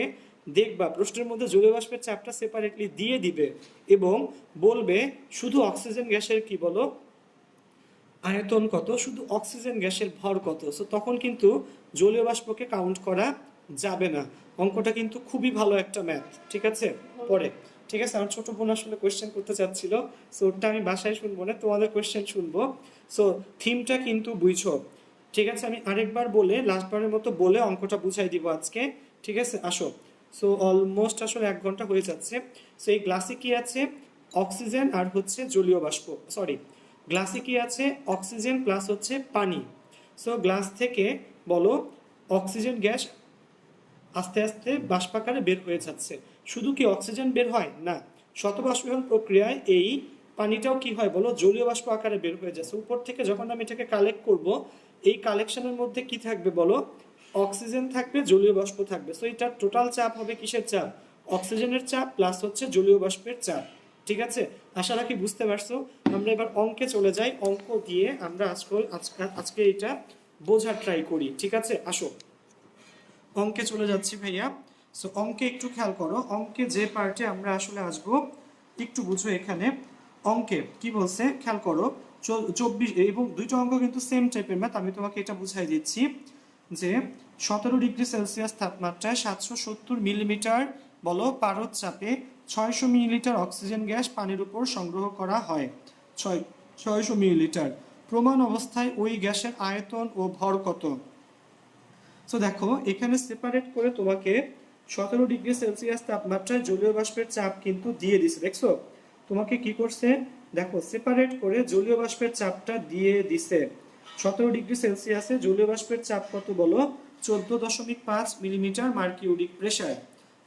দেখবা প্রশ্নের মধ্যে জলীয় বাষ্পের চাপটা সেপারেটলি দিয়ে দিবে এবং বলবে শুধু অক্সিজেন গ্যাসের কি বলো আয়তন কত, শুধু অক্সিজেন গ্যাসের ভর কত। সো তখন কিন্তু জলীয় বাষ্পকে কাউন্ট করা যাবে না। অঙ্কটা কিন্তু খুবই ভালো একটা ম্যাথ, ঠিক আছে? পরে ঠিক আছে, আমার ছোট বোন আসলে কোয়েশ্চেন করতে চাচ্ছিল, সো ওটা আমি বাসায় শুনবো না, তোমাদের কোয়েশ্চেন শুনবো। সো থিমটা কিন্তু বুঝছো, ঠিক আছে? আমি আরেকবার বলে, লাস্টবারের মতো বলে অঙ্কটা বুঝাই দিব আজকে, ঠিক আছে? আসো। সো অলমোস্ট আসলে 1 ঘন্টা হয়ে যাচ্ছে। সো এই গ্লাসে কি আছে, অক্সিজেন আর হচ্ছে জলীয় বাষ্প, সরি, গ্লাসে কি আছে, অক্সিজেন প্লাস হচ্ছে পানি। সো গ্লাস থেকে বলো অক্সিজেন গ্যাস আস্তে আস্তে বাষ্পাকারে বের হয়ে যাচ্ছে। শুধু কি অক্সিজেন বের হয় না, শতবাষ্পীভবন প্রক্রিয়ায় এই পানিটাও কি হয় বলো, জলীয় বাষ্প আকারে বের হয়ে যাচ্ছে। উপর থেকে যখন আমি এটাকে কালেক্ট করব, এই কালেকশনের মধ্যে কি থাকবে বলো, অক্সিজেন থাকবে, জলীয় বাষ্প থাকবে। সো এটার টোটাল চাপ হবে কিসের চাপ, অক্সিজেনের চাপ প্লাস হচ্ছে জলীয় বাষ্পের চাপ, ঠিক আছে? আশা রাখি বুঝতে পারছো। আমরা এবার অঙ্কে চলে যাই, অঙ্ক দিয়ে আমরা আজকে এটা বোঝার ট্রাই করি, ঠিক আছে? আসো অঙ্কে চলে যাচ্ছি ভাইয়া। সো অঙ্কে একটু খেয়াল করো, অঙ্কে যে পার্টে আমরা আসলে আসবো একটু বুঝো। এখানে অঙ্কে কি বলছে খেয়াল করো, 24 এবং দুইটা অঙ্ক কিন্তু সেম টাইপের ম্যাথ। আমি তোমাকে এটা বুঝাই দিচ্ছি যে 17 ডিগ্রি সেলসিয়াস তাপমাত্রায় 770 মিলিমিটার বলো পারদ চাপে 600 মিলিলিটার অক্সিজেন গ্যাস পানির উপর সংগ্রহ করা হয়। 600 মিলিলিটার। প্রমাণ অবস্থায় ওই গ্যাসের আয়তন ও ভর কত? সো দেখো এখানে সেপারেট করে তোমাকে 17 ডিগ্রি সেলসিয়াস তাপমাত্রায় জলীয় বাষ্পের চাপ কিন্তু দিয়ে দিছে, দেখছো তোমাকে কি করছে, দেখো সেপারেট করে জলীয় বাষ্পের চাপটা দিয়ে দিছে। 17 ডিগ্রি সেলসিয়াসে জলীয় বাষ্পের চাপ কত বলো, 14.5 মিলিমিটার মার্কিউরিক প্রেসার।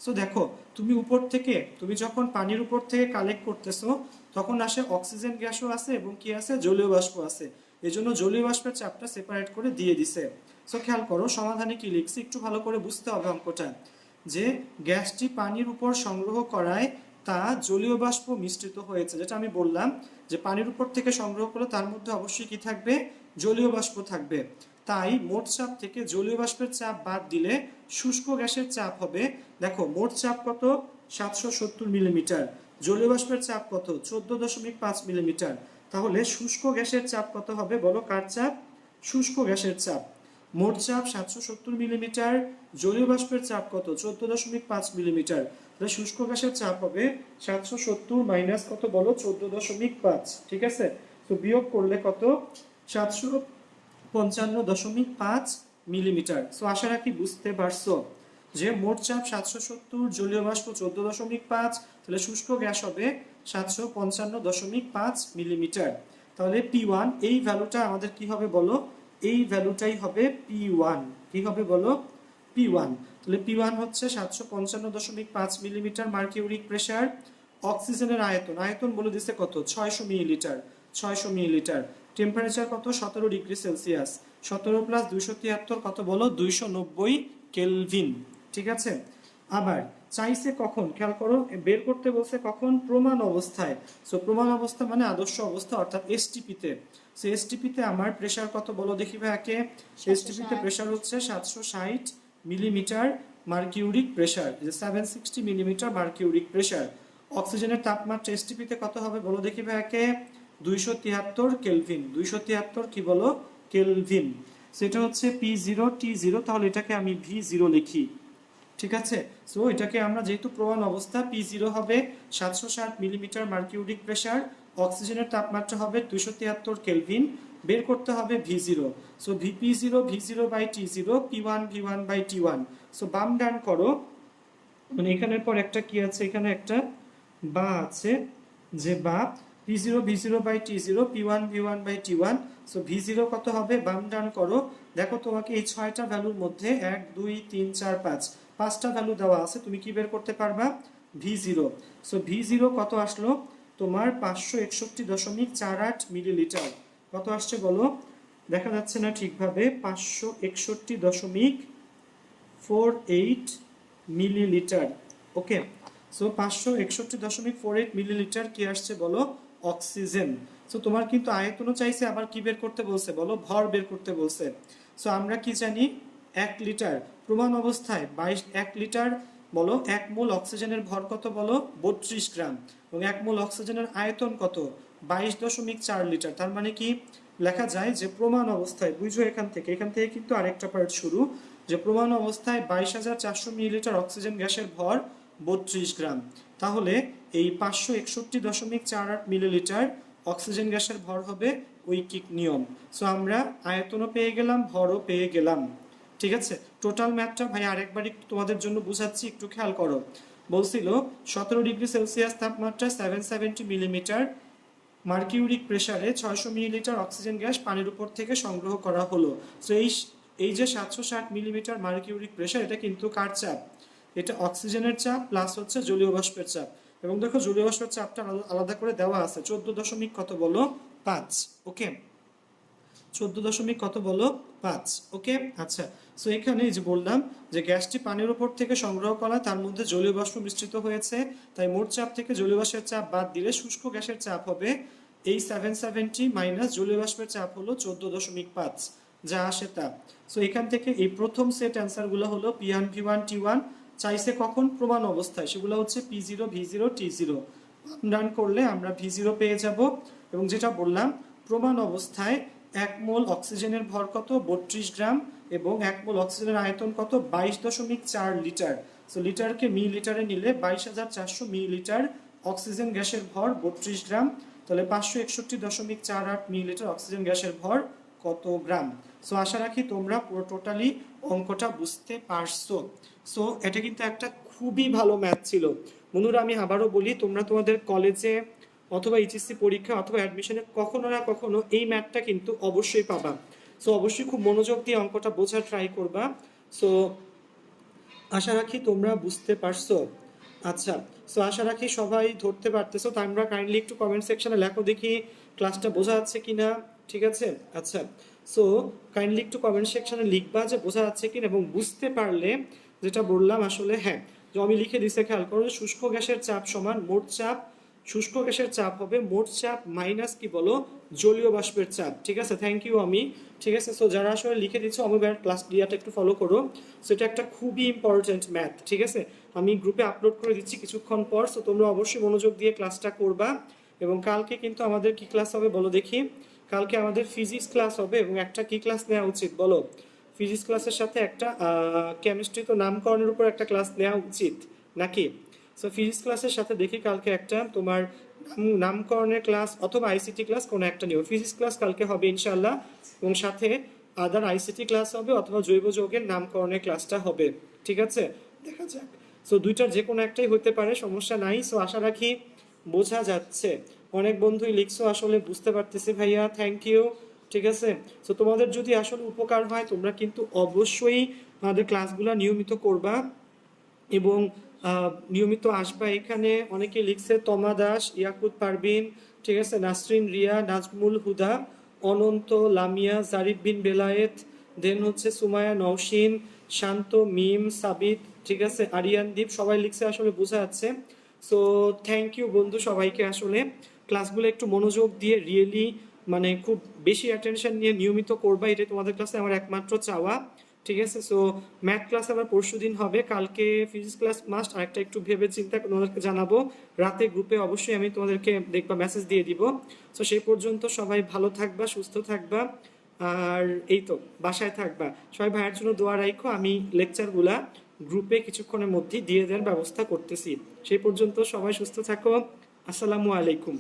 সো দেখো তুমি উপর থেকে, তুমি যখন পানির উপর থেকে কালেক্ট করতেছো তখন আসে অক্সিজেন গ্যাসও আছে এবং কি আছে, জলীয় বাষ্প আছে, এজন্য জলীয় বাষ্পের চাপটা সেপারেট করে দিয়ে দিছে। সো খেয়াল করো সমাধানে কি লিখছি, একটু ভালো করে বুঝতে হবে অঙ্কটা, যে গ্যাসটি পানির উপর সংগ্রহ করায় তা জলীয় বাষ্প মিশ্রিত হয়েছে, যেটা আমি বললাম যে পানির উপর থেকে সংগ্রহ করলে তার মধ্যে অবশ্যই কি থাকবে, জলীয় বাষ্প থাকবে। তাই মোট চাপ থেকে জলীয় বাষ্পের চাপ বাদ দিলে শুষ্ক গ্যাসের চাপ হবে, দেখো মোট চাপ কত, 770 মিলিমিটার, জলীয় বাষ্পের চাপ কত, 14.5 মিলিমিটার। তাহলে শুষ্ক গ্যাসের চাপ কত হবে বলো, কার চাপ, শুষ্ক গ্যাসের চাপ। মোট চাপ 770 মিলিমিটার, জলীয় বাষ্পের চাপ কত, 14.5 মিলিমিটার। তাহলে শুষ্ক গ্যাসের চাপ হবে 770 মাইনাস কত বলো, 14.5, ঠিক আছে। তো বিয়োগ করলে কত, 755.5 মিলিমিটার। সো আশা রাখি বুঝতে পারছো যে মোট চাপ 770, জলীয় বাষ্প 14.5, তাহলে শুষ্ক গ্যাস হবে 755.5 মিলিমিটার। তাহলে P1 এই ভ্যালুটা আমাদের কি হবে বলো, এই ভ্যালুটাই হবে P1, কি হবে বলো, P1। তাহলে P1 হচ্ছে 755.5 মিলিমিটার মার্কিউরিক প্রেসার। অক্সিজেনের আয়তন, আয়তন বলে দিছে কত, 600 মিলিলিটার, 600 মিলিলিটার। টেম্পারেচার কত, 17 ডিগ্রি সেলসিয়াস, 17 প্লাস 273 কত বলো, 290 কেলভিন, ঠিক আছে। আবার চাইছে কখন, খেয়াল করো বের করতে বলছে কখন, প্রমাণ অবস্থায়। সো প্রমাণ অবস্থা মানে আদর্শ অবস্থা অর্থাৎ এসটিপিতে। সো এসটিপিতে আমার প্রেসার কত বলো দেখি ভাইয়াকে, এসটিপিতে প্রেসার হচ্ছে 760 মিলিমিটার মার্কিউরিক প্রেসার, যে 760 মিলিমিটার মার্কিউরিক প্রেসার। অক্সিজেনের তাপমাত্রা এসটিপিতে কত হবে বলো দেখি ভাইয়াকে, 273 কেলভিন, 273 কি বলো, কেলভিন। সেটা হচ্ছে P0 T0, তাহলে এটাকে আমি V0 লিখি, ঠিক আছে। সো এটাকে আমরা যেহেতু প্রমাণ অবস্থা, P0 হবে 760 মিলিমিটার মার্কিউরিক প্রেসার, অক্সিজেনের তাপমাত্রা হবে 273 কেলভিন, বের করতে হবে V0। So P0 V0 by T0, P1 V1 by T1। So বাম ডান করো, মানে এখানের পর একটা কি আছে, এখানে একটা বা আছে, যে বা P0 V0 by T0, P1 V1 by T1। So V0 কত হবে, বাম ডান করো, দেখো তোমাকে এই 6টা ভ্যালুর মধ্যে 1 2 3 4 5 5টা ভ্যালু দেওয়া আছে, তুমি কি বের করতে পারবা, V0। সো V0 কত আসলো তোমার, 561.48 মিলিলিটার। কত আসছে বলো, দেখা যাচ্ছে না ঠিকভাবে, 561.48 মিলিলিটার, ওকে। সো 561.48 মিলিলিটার কি আসছে বলো, অক্সিজেন। সো তোমার কিন্তু আয়তনও চাইছে, আবার কি বের করতে বলছে বলো, ভর বের করতে বলছে। সো আমরা কি জানি, 1 লিটার প্রমাণ অবস্থায় 1 লিটার বলো, 1 মোল অক্সিজেনের ভর কত বলো, 32 গ্রাম, এবং 1 মোল অক্সিজেনের আয়তন কত, 22.4 লিটার। তার মানে কি লেখা যায় যে প্রমাণ অবস্থায়, বুঝো এখান থেকে কিন্তু আরেকটা পার্ট শুরু, যে প্রমাণ অবস্থায় 22,400 মিলিলিটার অক্সিজেন গ্যাসের ভর 32 গ্রাম। তাহলে এই 561.48 মিলিলিটার অক্সিজেন গ্যাসের ভর হবে ঐকিক নিয়ম। সো আমরা আয়তনও পেয়ে গেলাম, ভরও পেয়ে গেলাম, ঠিক আছে। টোটাল ম্যাথটা ভাই আরেকবার একটু তোমাদের জন্য বুঝাচ্ছি, একটু খেয়াল করো। বলছিল 17 ডিগ্রি সেলসিয়াস তাপমাত্রা 770 মিলিমিটার মার্কিউরিক প্রেসারে 600 মিলিলিটার অক্সিজেন গ্যাস পানির উপর থেকে সংগ্রহ করা হলো। সো এই যে 760 মিলিমিটার মার্কিউরিক প্রেসার, এটা কিন্তু কার চাপ, এটা অক্সিজেনের চাপ প্লাস হচ্ছে জলীয় বাষ্পের চাপ। এবং দেখো জলীয় বাষ্পের চাপটা আলাদা করে দেওয়া আছে, 14 দশমিক কত বলো, 5, ওকে, 14 দশমিক কত বলো, 5, ওকে। আচ্ছা, সো এখানে যে বললাম যে গ্যাসটি পানির উপর থেকে সংগ্রহ করা, তার মধ্যে জলীয় বাষ্প মিশ্রিত হয়েছে, তাই মোট চাপ থেকে জলীয় বাষ্পের চাপ বাদ দিলে শুষ্ক গ্যাসের চাপ হবে এই 770 মাইনাস জলীয় বাষ্পের চাপ হলো 14.5, যা আসে তা। সো এখান থেকে এই প্রথম সেট অ্যান্সারগুলো হলো P1 V1 T1, চাইছে কখন, প্রমাণ অবস্থায়, সেগুলো হচ্ছে P0 V0 T0। রান করলে আমরা V0 পেয়ে যাব। এবং যেটা বললাম প্রমাণ অবস্থায় 1 মোল অক্সিজেনের ভর কত, 32 গ্রাম, এবং 1 মোল অক্সিজেনের আয়তন কত, 22.4 লিটার। সো লিটারকে মিলিলিটারে নিলে 22,400 মিলিলিটার অক্সিজেন গ্যাসের ভর 32 গ্রাম, তাহলে 561.48 মিলিলিটার অক্সিজেন গ্যাসের ভর কত গ্রাম। সো আশা রাখি তোমরা পুরো টোটালি অঙ্কটা বুঝতে পারছো। সো এটা কিন্তু একটা খুবই ভালো ম্যাথ ছিল বন্ধুরা। আমি আবারও বলি, তোমরা তোমাদের কলেজে অথবা এইচএসসি পরীক্ষা অথবা অ্যাডমিশনে কখনো না কখনো এই ম্যাথটা কিন্তু অবশ্যই পাবা। সো অবশ্যই খুব মনোযোগ দিয়ে অঙ্কটা বোঝার ট্রাই করবা। সো আশা রাখি তোমরা বুঝতে পারছো। আচ্ছা, সো আশা রাখি সবাই ধরতে পারতেছো। তো আমরা কাইন্ডলি একটু কমেন্ট সেকশনে লেখো দেখি ক্লাসটা বোঝা যাচ্ছে কিনা। ঠিক আছে, আচ্ছা। সো কাইন্ডলি একটু কমেন্ট সেকশনে লিখবা যে বোঝা যাচ্ছে কিনা, এবং বুঝতে পারলে যেটা বললাম আসলে হ্যাঁ, যে আমি লিখে দিছে খেয়াল করো, শুষ্ক গ্যাসের চাপ সমান মোট চাপ। শুষ্ক গ্যাসের চাপ হবে মোট চাপ মাইনাস কি বলো, জলীয় বাষ্পের চাপ। ঠিক আছে, থ্যাংক ইউ আমি। ঠিক আছে, সো যারা আসলে লিখে দিচ্ছ আমি ক্লাস ক্লিয়ারটা একটু ফলো করো। সো এটা একটা খুবই ইম্পর্টেন্ট ম্যাথ। ঠিক আছে, আমি গ্রুপে আপলোড করে দিচ্ছি কিছুক্ষণ পর। সো তোমরা অবশ্যই মনোযোগ দিয়ে ক্লাসটা করবা। এবং কালকে কিন্তু আমাদের কি ক্লাস হবে বলো দেখি। কালকে আমাদের ফিজিক্স ক্লাস হবে, এবং একটা কি ক্লাস নেওয়া উচিত বলো। ফিজিক্স ক্লাসের সাথে একটা কেমিস্ট্রি তো নামকরণের উপর একটা ক্লাস নেওয়া উচিত নাকি। সো ফিজিক্স ক্লাসের সাথে দেখি কালকে একটা তোমার নামকরণের ক্লাস অথবা আইসিটি ক্লাস কোনো একটা নিও। ফিজিক্স ক্লাস কালকে হবে ইনশাল্লাহ, এবং সাথে আদার আইসিটি ক্লাস হবে অথবা জৈব যৌগের নামকরণের ক্লাসটা হবে। ঠিক আছে, দেখা যাক। সো দুইটার যে কোনো একটাই হতে পারে, সমস্যা নাই। সো আশা রাখি বোঝা যাচ্ছে। অনেক বন্ধুই লিখছো, আসলে বুঝতে পারতেছি ভাইয়া, থ্যাংক ইউ। ঠিক আছে, সো তোমাদের যদি আসলে উপকার হয় তোমরা কিন্তু অবশ্যই আমাদের ক্লাসগুলো নিয়মিত করবা এবং নিয়মিত আসবা এখানে। অনেকে লিখছে তমা দাস, ইয়াকুত পারবিন, ঠিক আছে, নাসরিন রিয়া, নাজমুল হুদা, অনন্ত, লামিয়া, জারিফ বিন বেলায়েত, দেন হচ্ছে সুমায়া নওশিন, শান্ত, মিম, সাবিত, ঠিক আছে, আরিয়ান দীপ, সবাই লিখছে, আসলে বোঝা যাচ্ছে। সো থ্যাংক ইউ বন্ধু সবাইকে। আসলে ক্লাসগুলো একটু মনোযোগ দিয়ে রিয়েলি মানে খুব বেশি অ্যাটেনশন নিয়ে নিয়মিত করবা, এটাই তোমাদের ক্লাসে আমার একমাত্র চাওয়া। ঠিক আছে, সো ম্যাথ ক্লাস আবার পরশু দিন হবে। কালকে ফিজিক্স ক্লাস মাস্ট, আরেকটা একটু ভেবে চিন্তা তোমাদেরকে জানাবো রাতে গ্রুপে, অবশ্যই আমি তোমাদেরকে দেখবা মেসেজ দিয়ে দিব। সো সেই পর্যন্ত সবাই ভালো থাকবা, সুস্থ থাকবা, আর এই তো বাসায় থাকবা। সবাই ভাইয়ের জন্য দোয়া রাখো। আমি লেকচারগুলা গ্রুপে কিছুক্ষণের মধ্যেই দিয়ে দেওয়ার ব্যবস্থা করতেছি। সেই পর্যন্ত সবাই সুস্থ থাকো। আসসালামু আলাইকুম।